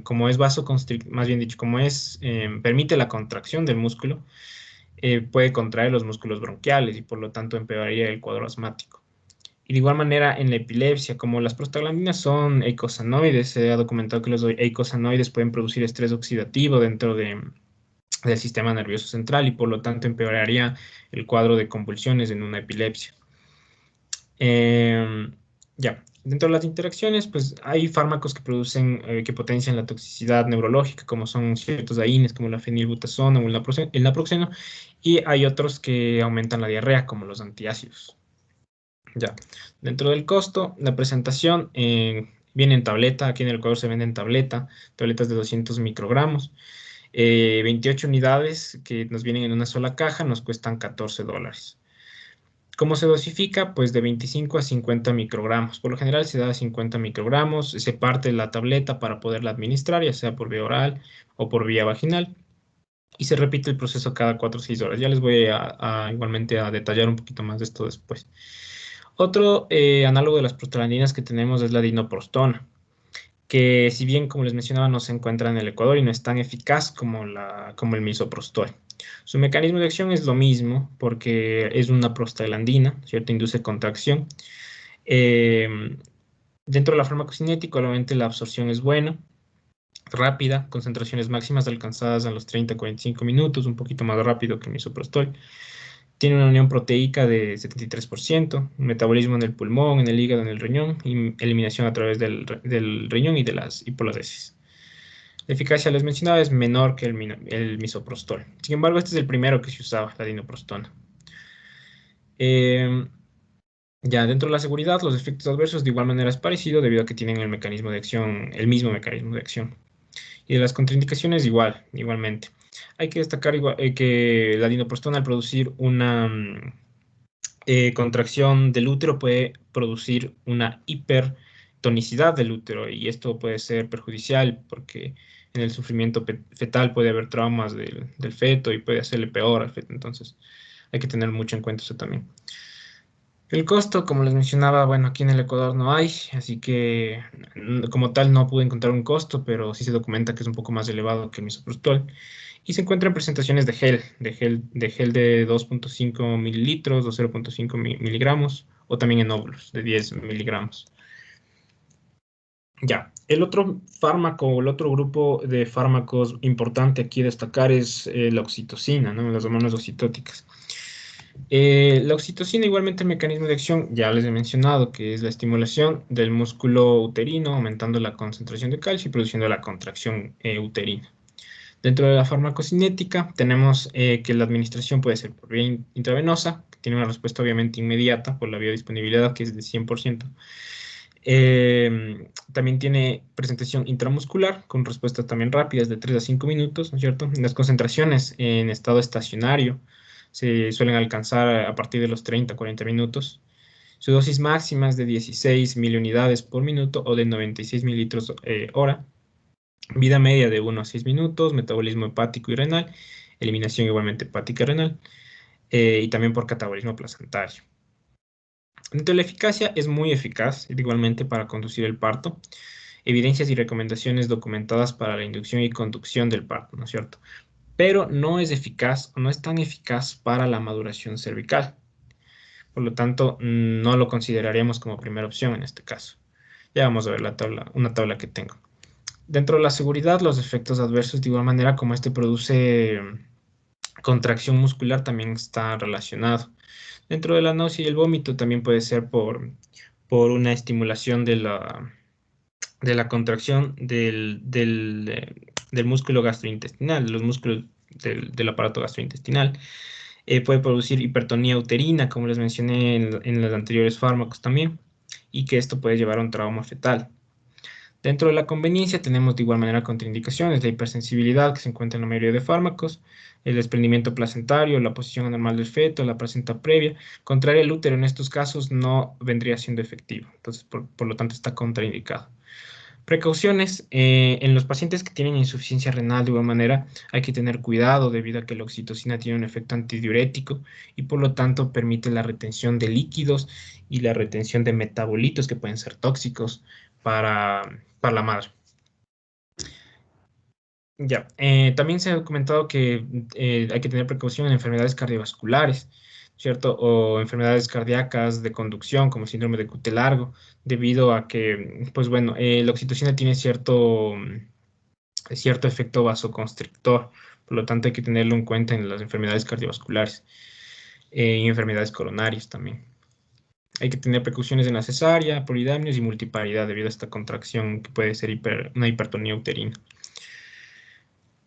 como es vasoconstrictor, más bien dicho, como es, permite la contracción del músculo, puede contraer los músculos bronquiales y por lo tanto empeoraría el cuadro asmático. Y de igual manera en la epilepsia, como las prostaglandinas son eicosanoides, se ha documentado que los eicosanoides pueden producir estrés oxidativo dentro del sistema nervioso central y por lo tanto empeoraría el cuadro de convulsiones en una epilepsia. Ya, dentro de las interacciones, pues hay fármacos que producen, que potencian la toxicidad neurológica, como son ciertos AINES, como la fenilbutazona o el naproxeno, y hay otros que aumentan la diarrea, como los antiácidos. Ya, dentro del costo, la presentación viene en tableta, aquí en el Ecuador se vende en tableta, tabletas de 200 microgramos, 28 unidades que nos vienen en una sola caja, nos cuestan 14 dólares. ¿Cómo se dosifica? Pues de 25 a 50 microgramos. Por lo general se da 50 microgramos, se parte la tableta para poderla administrar, ya sea por vía oral o por vía vaginal, y se repite el proceso cada 4 o 6 horas. Ya les voy igualmente a detallar un poquito más de esto después. Otro análogo de las prostaglandinas que tenemos es la dinoprostona, que si bien, como les mencionaba, no se encuentra en el Ecuador y no es tan eficaz como el misoprostol. Su mecanismo de acción es lo mismo, porque es una prostaglandina, ¿cierto? Induce contracción. Dentro de la farmacocinética, obviamente la absorción es buena, rápida, concentraciones máximas alcanzadas a los 30-45 minutos, un poquito más rápido que el misoprostol. Tiene una unión proteica de 73%, metabolismo en el pulmón, en el hígado, en el riñón, y eliminación a través del riñón y y por las heces. La eficacia, les mencionaba, es menor que el misoprostol. Sin embargo, este es el primero que se usaba, la dinoprostona. Ya dentro de la seguridad, los efectos adversos de igual manera es parecido debido a que tienen el mecanismo de acción, el mismo mecanismo de acción. Y de las contraindicaciones igualmente. Hay que destacar que la dinoprostona al producir una contracción del útero puede producir una hipertonicidad del útero y esto puede ser perjudicial porque en el sufrimiento fetal puede haber traumas del feto y puede hacerle peor al feto. Entonces hay que tener mucho en cuenta eso también. El costo, como les mencionaba, bueno, aquí en el Ecuador no hay, así que como tal no pude encontrar un costo, pero sí se documenta que es un poco más elevado que el misoprostol. Y se encuentra en presentaciones de gel de 2.5 mililitros o 0.5 miligramos, o también en óvulos de 10 miligramos. Ya, el otro fármaco, el otro grupo de fármacos importante aquí destacar es la oxitocina, ¿no? Las hormonas oxitóticas. La oxitocina, igualmente el mecanismo de acción, ya les he mencionado, que es la estimulación del músculo uterino, aumentando la concentración de calcio y produciendo la contracción uterina. Dentro de la farmacocinética tenemos que la administración puede ser por vía intravenosa, que tiene una respuesta obviamente inmediata por la biodisponibilidad que es de 100%. También tiene presentación intramuscular con respuestas también rápidas de 3 a 5 minutos, ¿no es cierto? Las concentraciones en estado estacionario se suelen alcanzar a partir de los 30 a 40 minutos. Su dosis máxima es de 16 miliunidades por minuto o de 96 mililitros hora. Vida media de 1 a 6 minutos, metabolismo hepático y renal, eliminación igualmente hepática y renal, y también por catabolismo placentario. Dentro de la eficacia, es muy eficaz, igualmente para conducir el parto. Evidencias y recomendaciones documentadas para la inducción y conducción del parto, ¿no es cierto? Pero no es eficaz, no es tan eficaz para la maduración cervical. Por lo tanto, no lo consideraríamos como primera opción en este caso. Ya vamos a ver una tabla que tengo. Dentro de la seguridad, los efectos adversos, de igual manera como este produce contracción muscular, también está relacionado. Dentro de la náusea y el vómito también puede ser por una estimulación de la contracción del músculo gastrointestinal, de los músculos del aparato gastrointestinal. Puede producir hipertonía uterina, como les mencioné en los anteriores fármacos también, y que esto puede llevar a un trauma fetal. Dentro de la conveniencia tenemos de igual manera contraindicaciones, la hipersensibilidad que se encuentra en la mayoría de fármacos, el desprendimiento placentario, la posición anormal del feto, la placenta previa. Contraer el útero en estos casos no vendría siendo efectivo, entonces por lo tanto está contraindicado. Precauciones, en los pacientes que tienen insuficiencia renal de igual manera hay que tener cuidado debido a que la oxitocina tiene un efecto antidiurético y por lo tanto permite la retención de líquidos y la retención de metabolitos que pueden ser tóxicos para la madre. Ya, también se ha documentado que hay que tener precaución en enfermedades cardiovasculares, ¿cierto? O enfermedades cardíacas de conducción, como el síndrome de cutis largo, debido a que, pues bueno, la oxitocina tiene cierto efecto vasoconstrictor, por lo tanto hay que tenerlo en cuenta en las enfermedades cardiovasculares y enfermedades coronarias también. Hay que tener precauciones en la cesárea, polidamnios y multiparidad debido a esta contracción que puede ser una hipertonía uterina.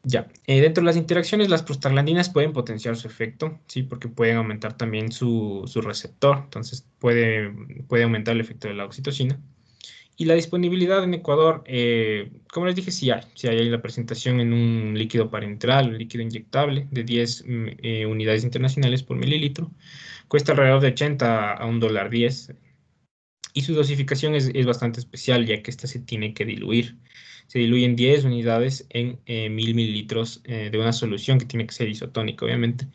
Ya, dentro de las interacciones, las prostaglandinas pueden potenciar su efecto, ¿sí? Porque pueden aumentar también su receptor, entonces puede aumentar el efecto de la oxitocina. Y la disponibilidad en Ecuador, como les dije, sí hay la presentación en un líquido parenteral, un líquido inyectable de 10 unidades internacionales por mililitro. Cuesta alrededor de 80 a $1.10. Y su dosificación es bastante especial, ya que esta se tiene que diluir. Se diluyen 10 unidades en 1000 mililitros de una solución que tiene que ser isotónica, obviamente.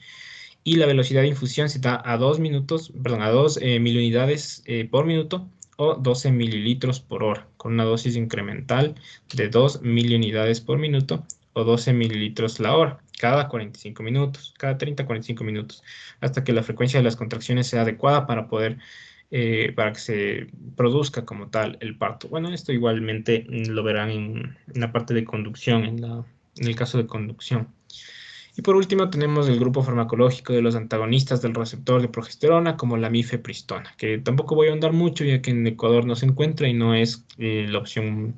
Y la velocidad de infusión se da a 2 minutos, perdón, a 2 mil unidades por minuto o 12 mililitros por hora, con una dosis incremental de 2 mil unidades por minuto o 12 mililitros la hora, cada 45 minutos, cada 30 a 45 minutos, hasta que la frecuencia de las contracciones sea adecuada para que se produzca como tal el parto. Bueno, esto igualmente lo verán en la parte de conducción, en el caso de conducción. Y por último tenemos el grupo farmacológico de los antagonistas del receptor de progesterona, como la mifepristona, que tampoco voy a ahondar mucho ya que en Ecuador no se encuentra y no es la opción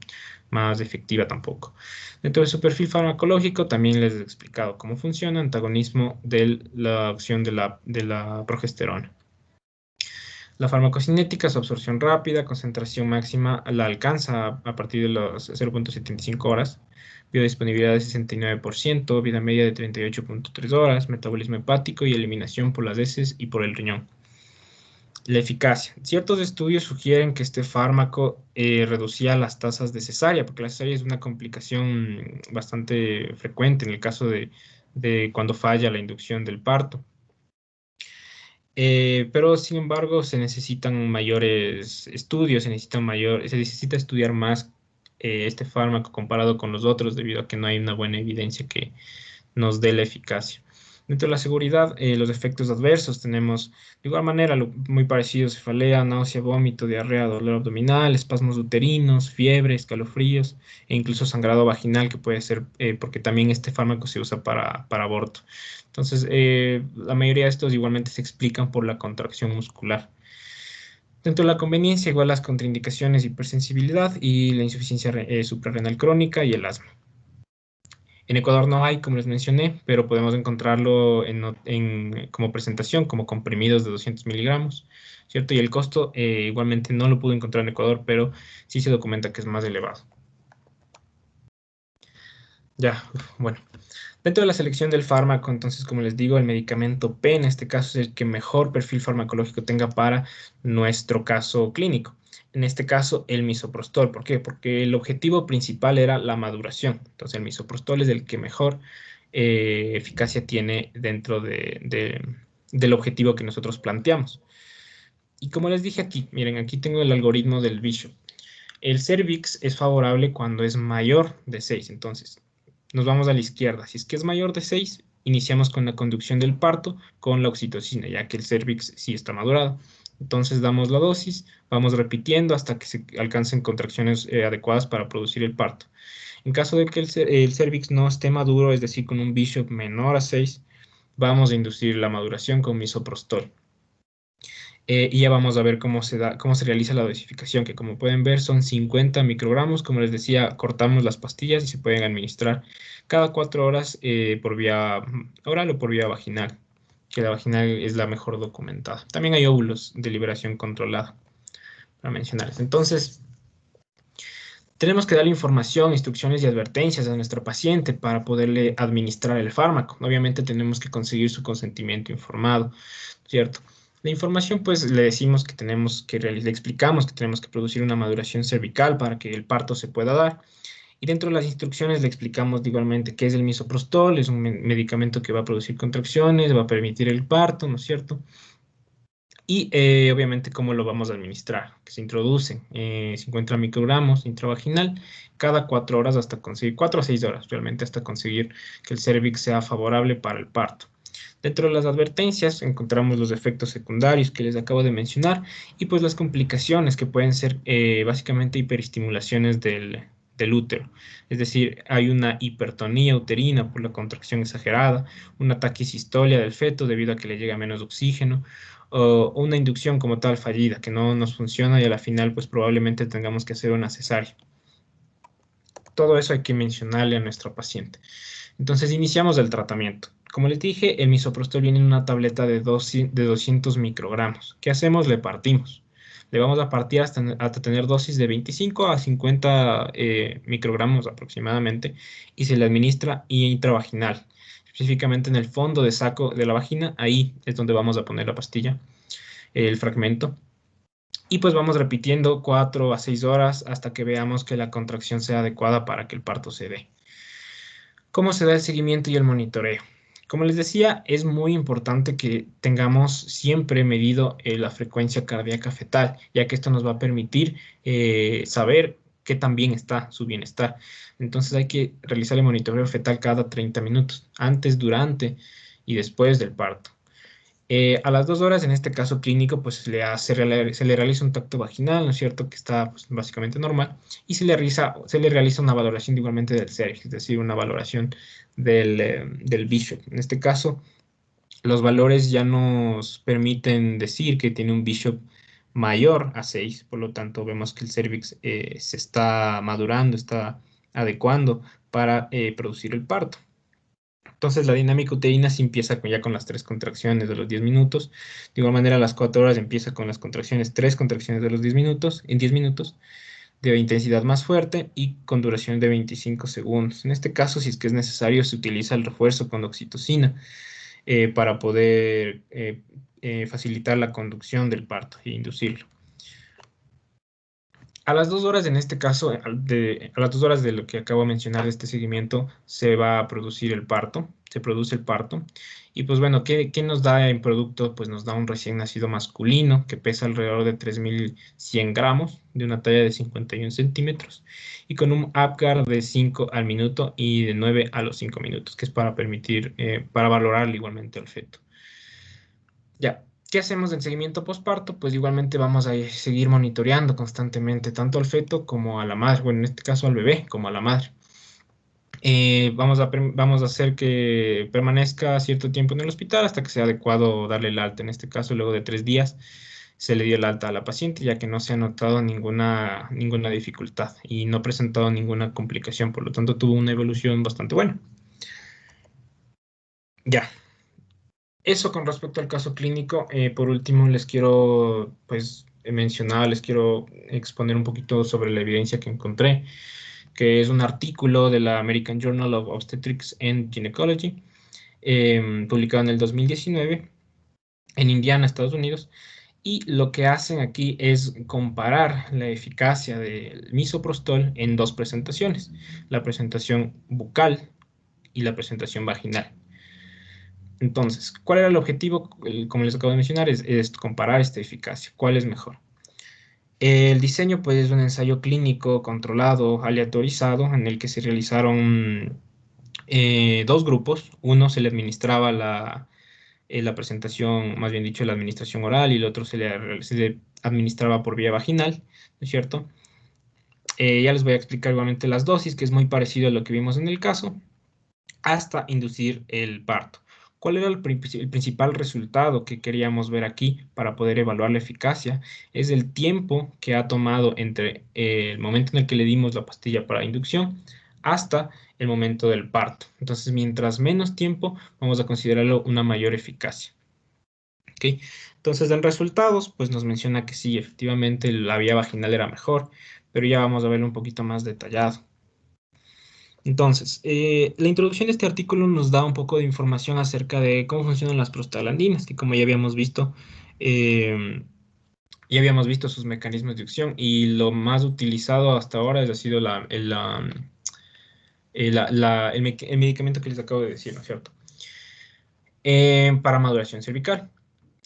más efectiva tampoco. Dentro de su perfil farmacológico también les he explicado cómo funciona, antagonismo de la acción de la progesterona. La farmacocinética, su absorción rápida, concentración máxima, la alcanza a partir de las 0.75 horas, biodisponibilidad de 69%, vida media de 38.3 horas, metabolismo hepático y eliminación por las heces y por el riñón. La eficacia. Ciertos estudios sugieren que este fármaco reducía las tasas de cesárea, porque la cesárea es una complicación bastante frecuente en el caso de cuando falla la inducción del parto. Pero sin embargo se necesitan mayores estudios, se necesita estudiar más este fármaco comparado con los otros debido a que no hay una buena evidencia que nos dé la eficacia. Dentro de la seguridad, los efectos adversos tenemos de igual manera muy parecidos: cefalea, náusea, vómito, diarrea, dolor abdominal, espasmos uterinos, fiebre, escalofríos e incluso sangrado vaginal, que puede ser porque también este fármaco se usa para aborto. Entonces, la mayoría de estos igualmente se explican por la contracción muscular. Dentro de la conveniencia, igual las contraindicaciones, hipersensibilidad y la insuficiencia suprarrenal crónica y el asma. En Ecuador no hay, como les mencioné, pero podemos encontrarlo como presentación, como comprimidos de 200 miligramos, ¿cierto? Y el costo igualmente no lo pude encontrar en Ecuador, pero sí se documenta que es más elevado. Ya, bueno. Dentro de la selección del fármaco, entonces, como les digo, el medicamento P en este caso es el que mejor perfil farmacológico tenga para nuestro caso clínico. En este caso, el misoprostol. ¿Por qué? Porque el objetivo principal era la maduración. Entonces, el misoprostol es el que mejor eficacia tiene dentro del objetivo que nosotros planteamos. Y como les dije aquí, miren, aquí tengo el algoritmo del Bishop. El cervix es favorable cuando es mayor de 6. Entonces, nos vamos a la izquierda. Si es que es mayor de 6, iniciamos con la conducción del parto con la oxitocina, ya que el cervix sí está madurado. Entonces damos la dosis, vamos repitiendo hasta que se alcancen contracciones adecuadas para producir el parto. En caso de que el cervix no esté maduro, es decir, con un Bishop menor a 6, vamos a inducir la maduración con misoprostol. Y ya vamos a ver cómo se realiza la dosificación, que como pueden ver son 50 microgramos. Como les decía, cortamos las pastillas y se pueden administrar cada 4 horas por vía oral o por vía vaginal, que la vaginal es la mejor documentada. También hay óvulos de liberación controlada, para mencionarles. Entonces, tenemos que dar información, instrucciones y advertencias a nuestro paciente para poderle administrar el fármaco. Obviamente tenemos que conseguir su consentimiento informado, ¿cierto? La información, pues le decimos que tenemos que le explicamos que tenemos que producir una maduración cervical para que el parto se pueda dar. Y dentro de las instrucciones le explicamos igualmente qué es el misoprostol, es un medicamento que va a producir contracciones, va a permitir el parto, ¿no es cierto? Y obviamente cómo lo vamos a administrar, que se introduce 50 microgramos intravaginal cada 4 horas hasta conseguir, 4 a 6 horas realmente hasta conseguir que el cervix sea favorable para el parto. Dentro de las advertencias encontramos los efectos secundarios que les acabo de mencionar y pues las complicaciones que pueden ser básicamente hiperestimulaciones del útero. Es decir, hay una hipertonía uterina por la contracción exagerada, una taquisistolia del feto debido a que le llega menos oxígeno, o una inducción como tal fallida que no nos funciona y a la final pues probablemente tengamos que hacer una cesárea. Todo eso hay que mencionarle a nuestra paciente. Entonces iniciamos el tratamiento. Como les dije, el misoprostol viene en una tableta de 200 microgramos. ¿Qué hacemos? Le partimos. Le vamos a partir hasta tener dosis de 25 a 50 microgramos aproximadamente y se le administra intravaginal, específicamente en el fondo de saco de la vagina. Ahí es donde vamos a poner la pastilla, el fragmento. Y pues vamos repitiendo 4 a 6 horas hasta que veamos que la contracción sea adecuada para que el parto se dé. ¿Cómo se da el seguimiento y el monitoreo? Como les decía, es muy importante que tengamos siempre medido la frecuencia cardíaca fetal, ya que esto nos va a permitir saber qué tan bien está su bienestar. Entonces hay que realizar el monitoreo fetal cada 30 minutos, antes, durante y después del parto. A las 2 horas, en este caso clínico, pues se le realiza un tacto vaginal, ¿no es cierto? Que está pues, básicamente normal. Y se le realiza una valoración igualmente del cervix, es decir, una valoración del Bishop. En este caso, los valores ya nos permiten decir que tiene un Bishop mayor a 6, por lo tanto vemos que el cervix se está madurando, está adecuando para producir el parto. Entonces la dinámica uterina sí empieza ya con las 3 contracciones de los 10 minutos. De igual manera a las 4 horas empieza con las contracciones, 3 contracciones de los 10 minutos, en 10 minutos, de intensidad más fuerte y con duración de 25 segundos. En este caso, si es que es necesario, se utiliza el refuerzo con oxitocina para poder facilitar la conducción del parto e inducirlo. A las 2 horas, en este caso, a las 2 horas de lo que acabo de mencionar de este seguimiento, se va a producir el parto, se produce el parto. Y pues bueno, ¿qué nos da en producto? Pues nos da un recién nacido masculino que pesa alrededor de 3.100 gramos, de una talla de 51 centímetros, y con un Apgar de 5 al minuto y de 9 a los 5 minutos, que es para permitir, para valorar igualmente al feto. Ya. ¿Qué hacemos en seguimiento postparto? Pues igualmente vamos a seguir monitoreando constantemente tanto al feto como a la madre, bueno, en este caso al bebé como a la madre. Vamos a hacer que permanezca cierto tiempo en el hospital hasta que sea adecuado darle el alta. En este caso, luego de 3 días, se le dio el alta a la paciente, ya que no se ha notado ninguna dificultad y no ha presentado ninguna complicación, por lo tanto tuvo una evolución bastante buena. Ya. Eso con respecto al caso clínico. Por último, les quiero mencionar, les quiero exponer un poquito sobre la evidencia que encontré, que es un artículo de la American Journal of Obstetrics and Gynecology, publicado en el 2019 en Indiana, Estados Unidos. Y lo que hacen aquí es comparar la eficacia del misoprostol en 2 presentaciones, la presentación bucal y la presentación vaginal. Entonces, ¿cuál era el objetivo? Como les acabo de mencionar, es comparar esta eficacia. ¿Cuál es mejor? El diseño, pues, es un ensayo clínico controlado, aleatorizado, en el que se realizaron 2 grupos. Uno se le administraba la presentación, más bien dicho, la administración oral, y el otro se le administraba por vía vaginal, ¿no es cierto? Ya les voy a explicar igualmente las dosis, que es muy parecido a lo que vimos en el caso, hasta inducir el parto. ¿Cuál era el principal resultado que queríamos ver aquí para poder evaluar la eficacia? Es el tiempo que ha tomado entre el momento en el que le dimos la pastilla para inducción hasta el momento del parto. Entonces, mientras menos tiempo, vamos a considerarlo una mayor eficacia. ¿Okay? Entonces, en resultados, pues nos menciona que sí, efectivamente la vía vaginal era mejor, pero ya vamos a verlo un poquito más detallado. Entonces, la introducción de este artículo nos da un poco de información acerca de cómo funcionan las prostaglandinas, que como ya habíamos visto, Ya habíamos visto sus mecanismos de acción y lo más utilizado hasta ahora ha sido el medicamento que les acabo de decir, ¿no es cierto? Para maduración cervical.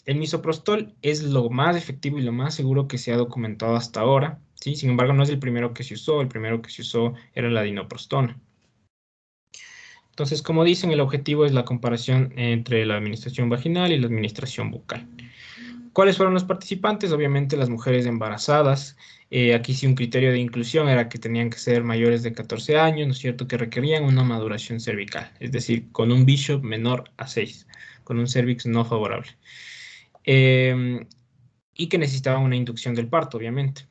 El misoprostol es lo más efectivo y lo más seguro que se ha documentado hasta ahora, ¿sí? Sin embargo, no es el primero que se usó. El primero que se usó era la dinoprostona. Entonces, como dicen, el objetivo es la comparación entre la administración vaginal y la administración bucal. ¿Cuáles fueron los participantes? Obviamente las mujeres embarazadas. Aquí sí un criterio de inclusión era que tenían que ser mayores de 14 años, ¿no es cierto? Que requerían una maduración cervical, es decir, con un bishop menor a 6, con un cervix no favorable. Y que necesitaban una inducción del parto, obviamente.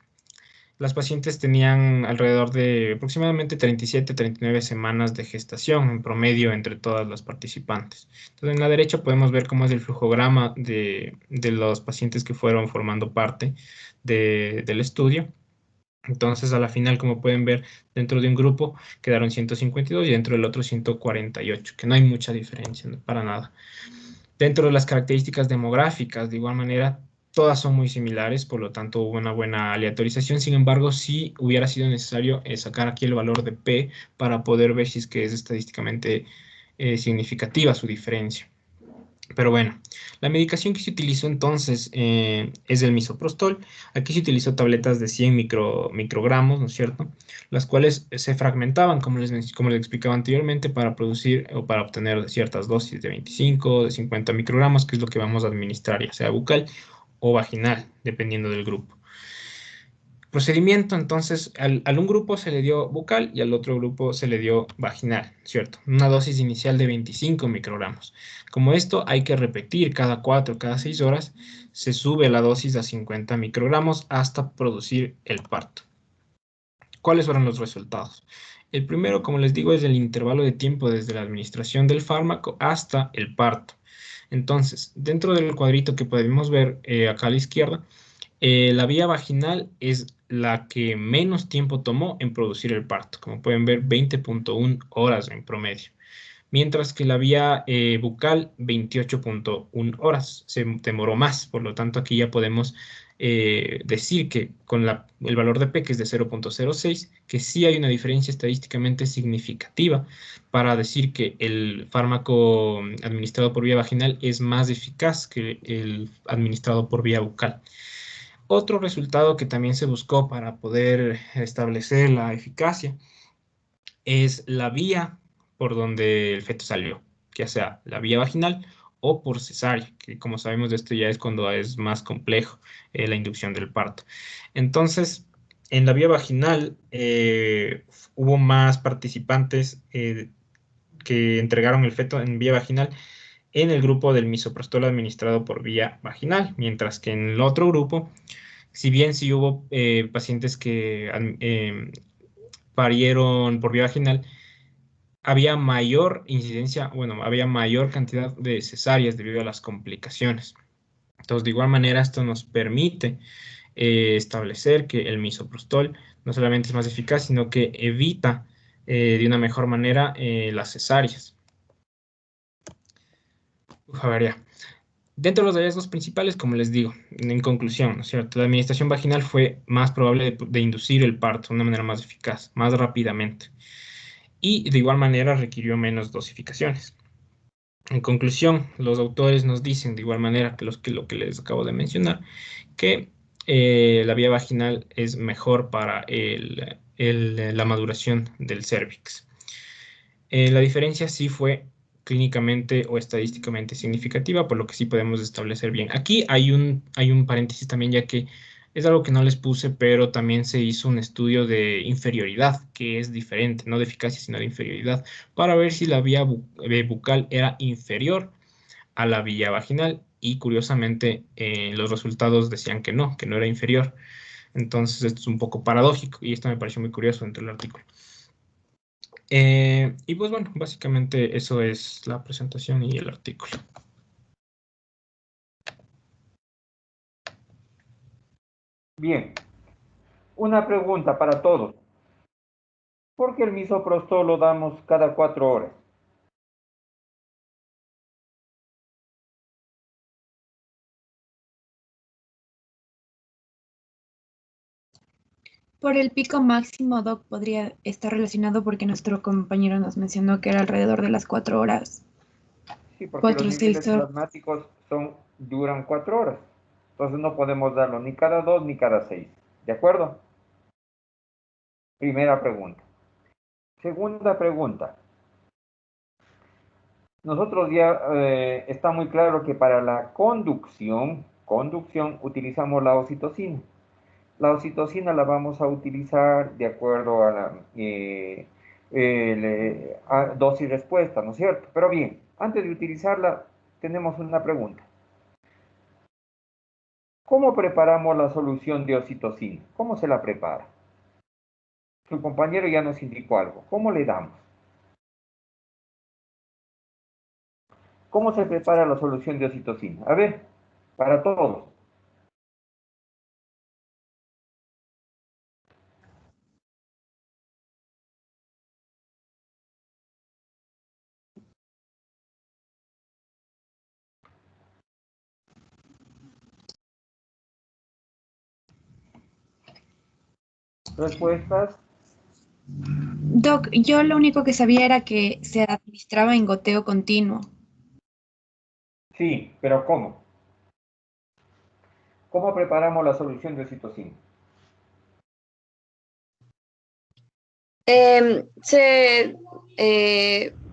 Las pacientes tenían alrededor de aproximadamente 37-39 semanas de gestación en promedio entre todas las participantes. Entonces, en la derecha podemos ver cómo es el flujograma de los pacientes que fueron formando parte del estudio. Entonces, a la final, como pueden ver, dentro de un grupo quedaron 152 y dentro del otro 148, que no hay mucha diferencia, no, para nada. Dentro de las características demográficas, de igual manera, todas son muy similares, por lo tanto hubo una buena aleatorización. Sin embargo, sí hubiera sido necesario sacar aquí el valor de P para poder ver si es que es estadísticamente significativa su diferencia. Pero bueno, la medicación que se utilizó entonces es el misoprostol. Aquí se utilizó tabletas de 100 microgramos, ¿no es cierto? Las cuales se fragmentaban, como les explicaba anteriormente, para producir o para obtener ciertas dosis de 25, de 50 microgramos, que es lo que vamos a administrar, ya sea bucal o vaginal, dependiendo del grupo. Procedimiento, entonces, al un grupo se le dio bucal y al otro grupo se le dio vaginal, ¿cierto? Una dosis inicial de 25 microgramos. Como esto hay que repetir cada 4, cada 6 horas, se sube la dosis a 50 microgramos hasta producir el parto. ¿Cuáles fueron los resultados? El primero, como les digo, es el intervalo de tiempo desde la administración del fármaco hasta el parto. Entonces, dentro del cuadrito que podemos ver acá a la izquierda, la vía vaginal es la que menos tiempo tomó en producir el parto. Como pueden ver, 20.1 horas en promedio. Mientras que la vía bucal, 28.1 horas. Se demoró más. Por lo tanto, aquí ya podemos decir que con el valor de P, que es de 0.06, que sí hay una diferencia estadísticamente significativa para decir que el fármaco administrado por vía vaginal es más eficaz que el administrado por vía bucal. Otro resultado que también se buscó para poder establecer la eficacia es la vía por donde el feto salió, ya sea la vía vaginal o por cesárea, que como sabemos esto ya es cuando es más complejo la inducción del parto. Entonces, en la vía vaginal hubo más participantes que entregaron el feto en vía vaginal en el grupo del misoprostol administrado por vía vaginal, mientras que en el otro grupo, si bien sí hubo pacientes que parieron por vía vaginal, había mayor incidencia, bueno, había mayor cantidad de cesáreas debido a las complicaciones. Entonces, de igual manera, esto nos permite establecer que el misoprostol no solamente es más eficaz, sino que evita de una mejor manera las cesáreas. A ver, ya. Dentro de los hallazgos principales, como les digo, en conclusión, ¿no es cierto? La administración vaginal fue más probable de inducir el parto de una manera más eficaz, más rápidamente. Y de igual manera requirió menos dosificaciones. En conclusión, los autores nos dicen de igual manera que lo que les acabo de mencionar, que la vía vaginal es mejor para la maduración del cérvix. La diferencia sí fue clínicamente o estadísticamente significativa, por lo que sí podemos establecer bien. Aquí hay un paréntesis también, ya que es algo que no les puse, pero también se hizo un estudio de inferioridad, que es diferente, no de eficacia, sino de inferioridad, para ver si la vía bucal era inferior a la vía vaginal, y curiosamente los resultados decían que no era inferior. Entonces esto es un poco paradójico, y esto me pareció muy curioso dentro del artículo. Y pues bueno, básicamente eso es la presentación y el artículo. Bien, una pregunta para todos. ¿Por qué el misoprostol lo damos cada 4 horas? Por el pico máximo, Doc, podría estar relacionado porque nuestro compañero nos mencionó que era alrededor de las 4 horas. Sí, porque los 4 o 6 niveles horas. plasmáticos duran 4 horas. Entonces no podemos darlo ni cada 2 ni cada 6. ¿De acuerdo? Primera pregunta. Segunda pregunta. Nosotros ya está muy claro que para la conducción utilizamos la oxitocina. La oxitocina la vamos a utilizar de acuerdo a la dosis respuesta, ¿no es cierto? Pero bien, antes de utilizarla, tenemos una pregunta. ¿Cómo preparamos la solución de oxitocina? ¿Cómo se la prepara? Su compañero ya nos indicó algo. ¿Cómo le damos? ¿Cómo se prepara la solución de oxitocina? A ver, para todos. Respuestas. Doc, yo lo único que sabía era que se administraba en goteo continuo. Sí, pero ¿cómo? ¿Cómo preparamos la solución de oxitocina?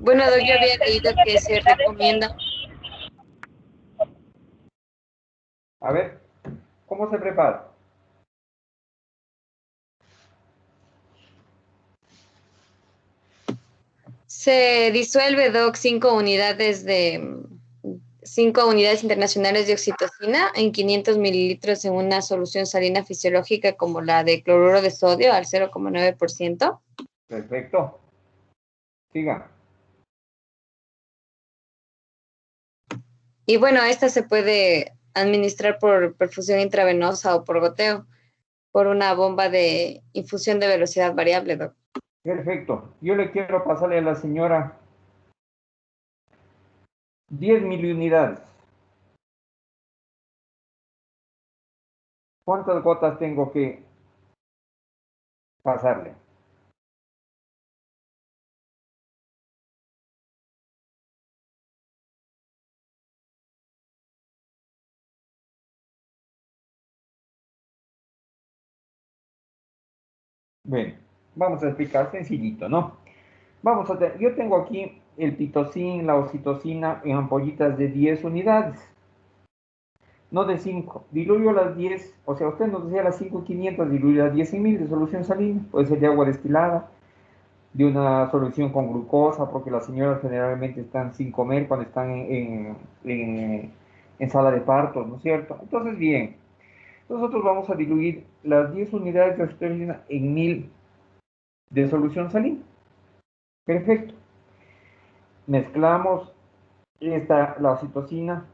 Bueno, Doc, yo había leído que se recomienda. A ver, ¿cómo se prepara? Se disuelve, Doc, 5 unidades internacionales de oxitocina en 500 mililitros en una solución salina fisiológica como la de cloruro de sodio al 0,9%. Perfecto. Siga. Y bueno, esta se puede administrar por perfusión intravenosa o por goteo, por una bomba de infusión de velocidad variable, Doc. Perfecto. Yo le quiero pasarle a la señora 10 miliunidades. ¿Cuántas gotas tengo que pasarle? Bueno, vamos a explicar sencillito, ¿no? Yo tengo aquí el pitocin, la oxitocina en ampollitas de 10 unidades, no de 5. Diluyo las 10, o sea, usted nos decía las 5.500, diluyo las 10 en 1000 de solución salina, puede ser de agua destilada, de una solución con glucosa, porque las señoras generalmente están sin comer cuando están en sala de partos, ¿no es cierto? Entonces, bien, nosotros vamos a diluir las 10 unidades de oxitocina en 1000 de solución salina. Perfecto. Mezclamos la oxitocina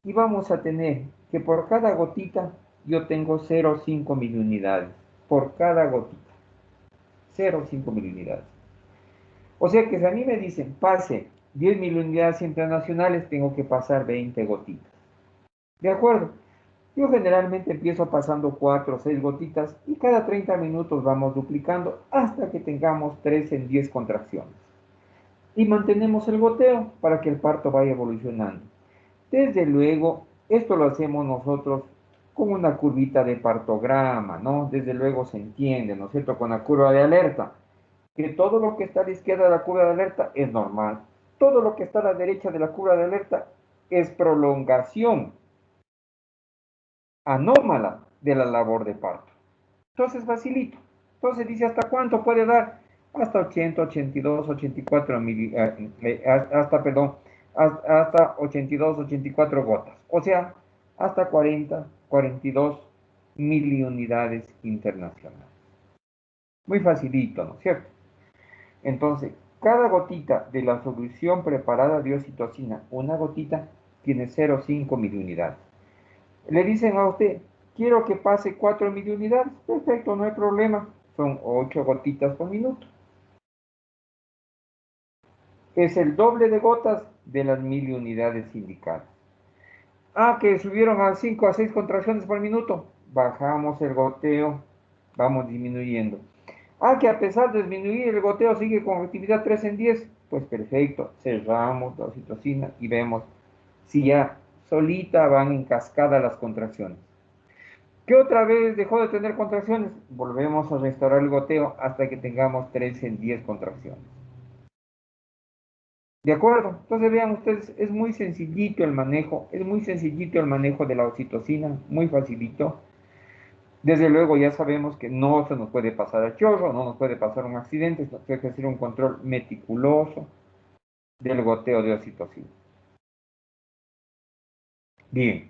y vamos a tener que por cada gotita yo tengo 0,5 miliunidades. Por cada gotita. 0,5 miliunidades. O sea que si a mí me dicen pase 10 miliunidades internacionales, tengo que pasar 20 gotitas. ¿De acuerdo? Yo generalmente empiezo pasando 4 o 6 gotitas y cada 30 minutos vamos duplicando hasta que tengamos 3 en 10 contracciones. Y mantenemos el goteo para que el parto vaya evolucionando. Desde luego, esto lo hacemos nosotros con una curvita de partograma, ¿no? Desde luego se entiende, ¿no es cierto? Con la curva de alerta, que todo lo que está a la izquierda de la curva de alerta es normal. Todo lo que está a la derecha de la curva de alerta es prolongación anómala de la labor de parto. Entonces, facilito. Entonces dice, ¿hasta cuánto puede dar? Hasta 80, 82, 84 hasta 82, 84 gotas. O sea, hasta 40, 42 miliunidades internacionales. Muy facilito, ¿no es cierto? Entonces, cada gotita de la solución preparada de oxitocina, una gotita, tiene 0,5 miliunidades. Le dicen a usted, quiero que pase 4 miliunidades. Perfecto, no hay problema. Son 8 gotitas por minuto. Es el doble de gotas de las 1000 unidades indicadas. Ah, que subieron a 5 a 6 contracciones por minuto. Bajamos el goteo vamos disminuyendo. Que a pesar de disminuir el goteo sigue con actividad 3 en 10, pues perfecto, cerramos la oxitocina y vemos si ya solita van en cascada las contracciones. ¿Qué otra vez dejó de tener contracciones? Volvemos a restaurar el goteo hasta que tengamos 3 en 10 contracciones. ¿De acuerdo? Entonces vean ustedes, es muy sencillito el manejo, de la oxitocina, muy facilito. Desde luego ya sabemos que no se nos puede pasar el chorro, no nos puede pasar un accidente, hay que hacer un control meticuloso del goteo de oxitocina. Bien.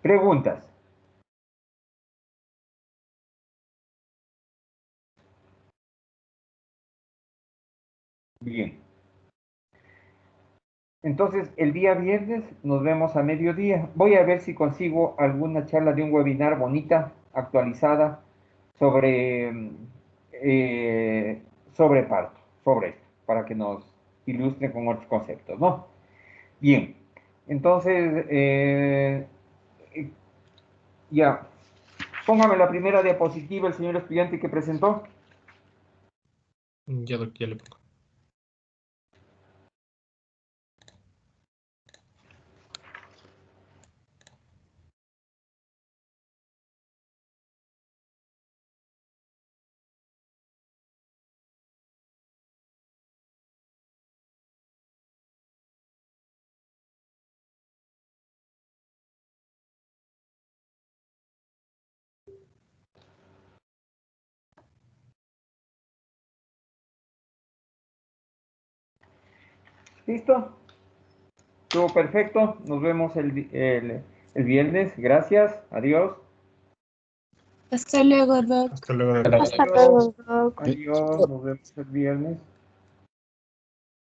Preguntas. Bien. Entonces, el día viernes nos vemos a mediodía. Voy a ver si consigo alguna charla de un webinar bonita, actualizada, sobre, sobre parto, sobre esto, para que nos ilustre con otros conceptos, ¿no? Bien, entonces, ya, póngame la primera diapositiva, el señor estudiante que presentó. Ya le pongo. ¿Listo? Todo perfecto. Nos vemos el viernes. Gracias. Adiós. Hasta luego, Doc. Hasta luego. Hasta luego, Doc. Adiós. Nos vemos el viernes.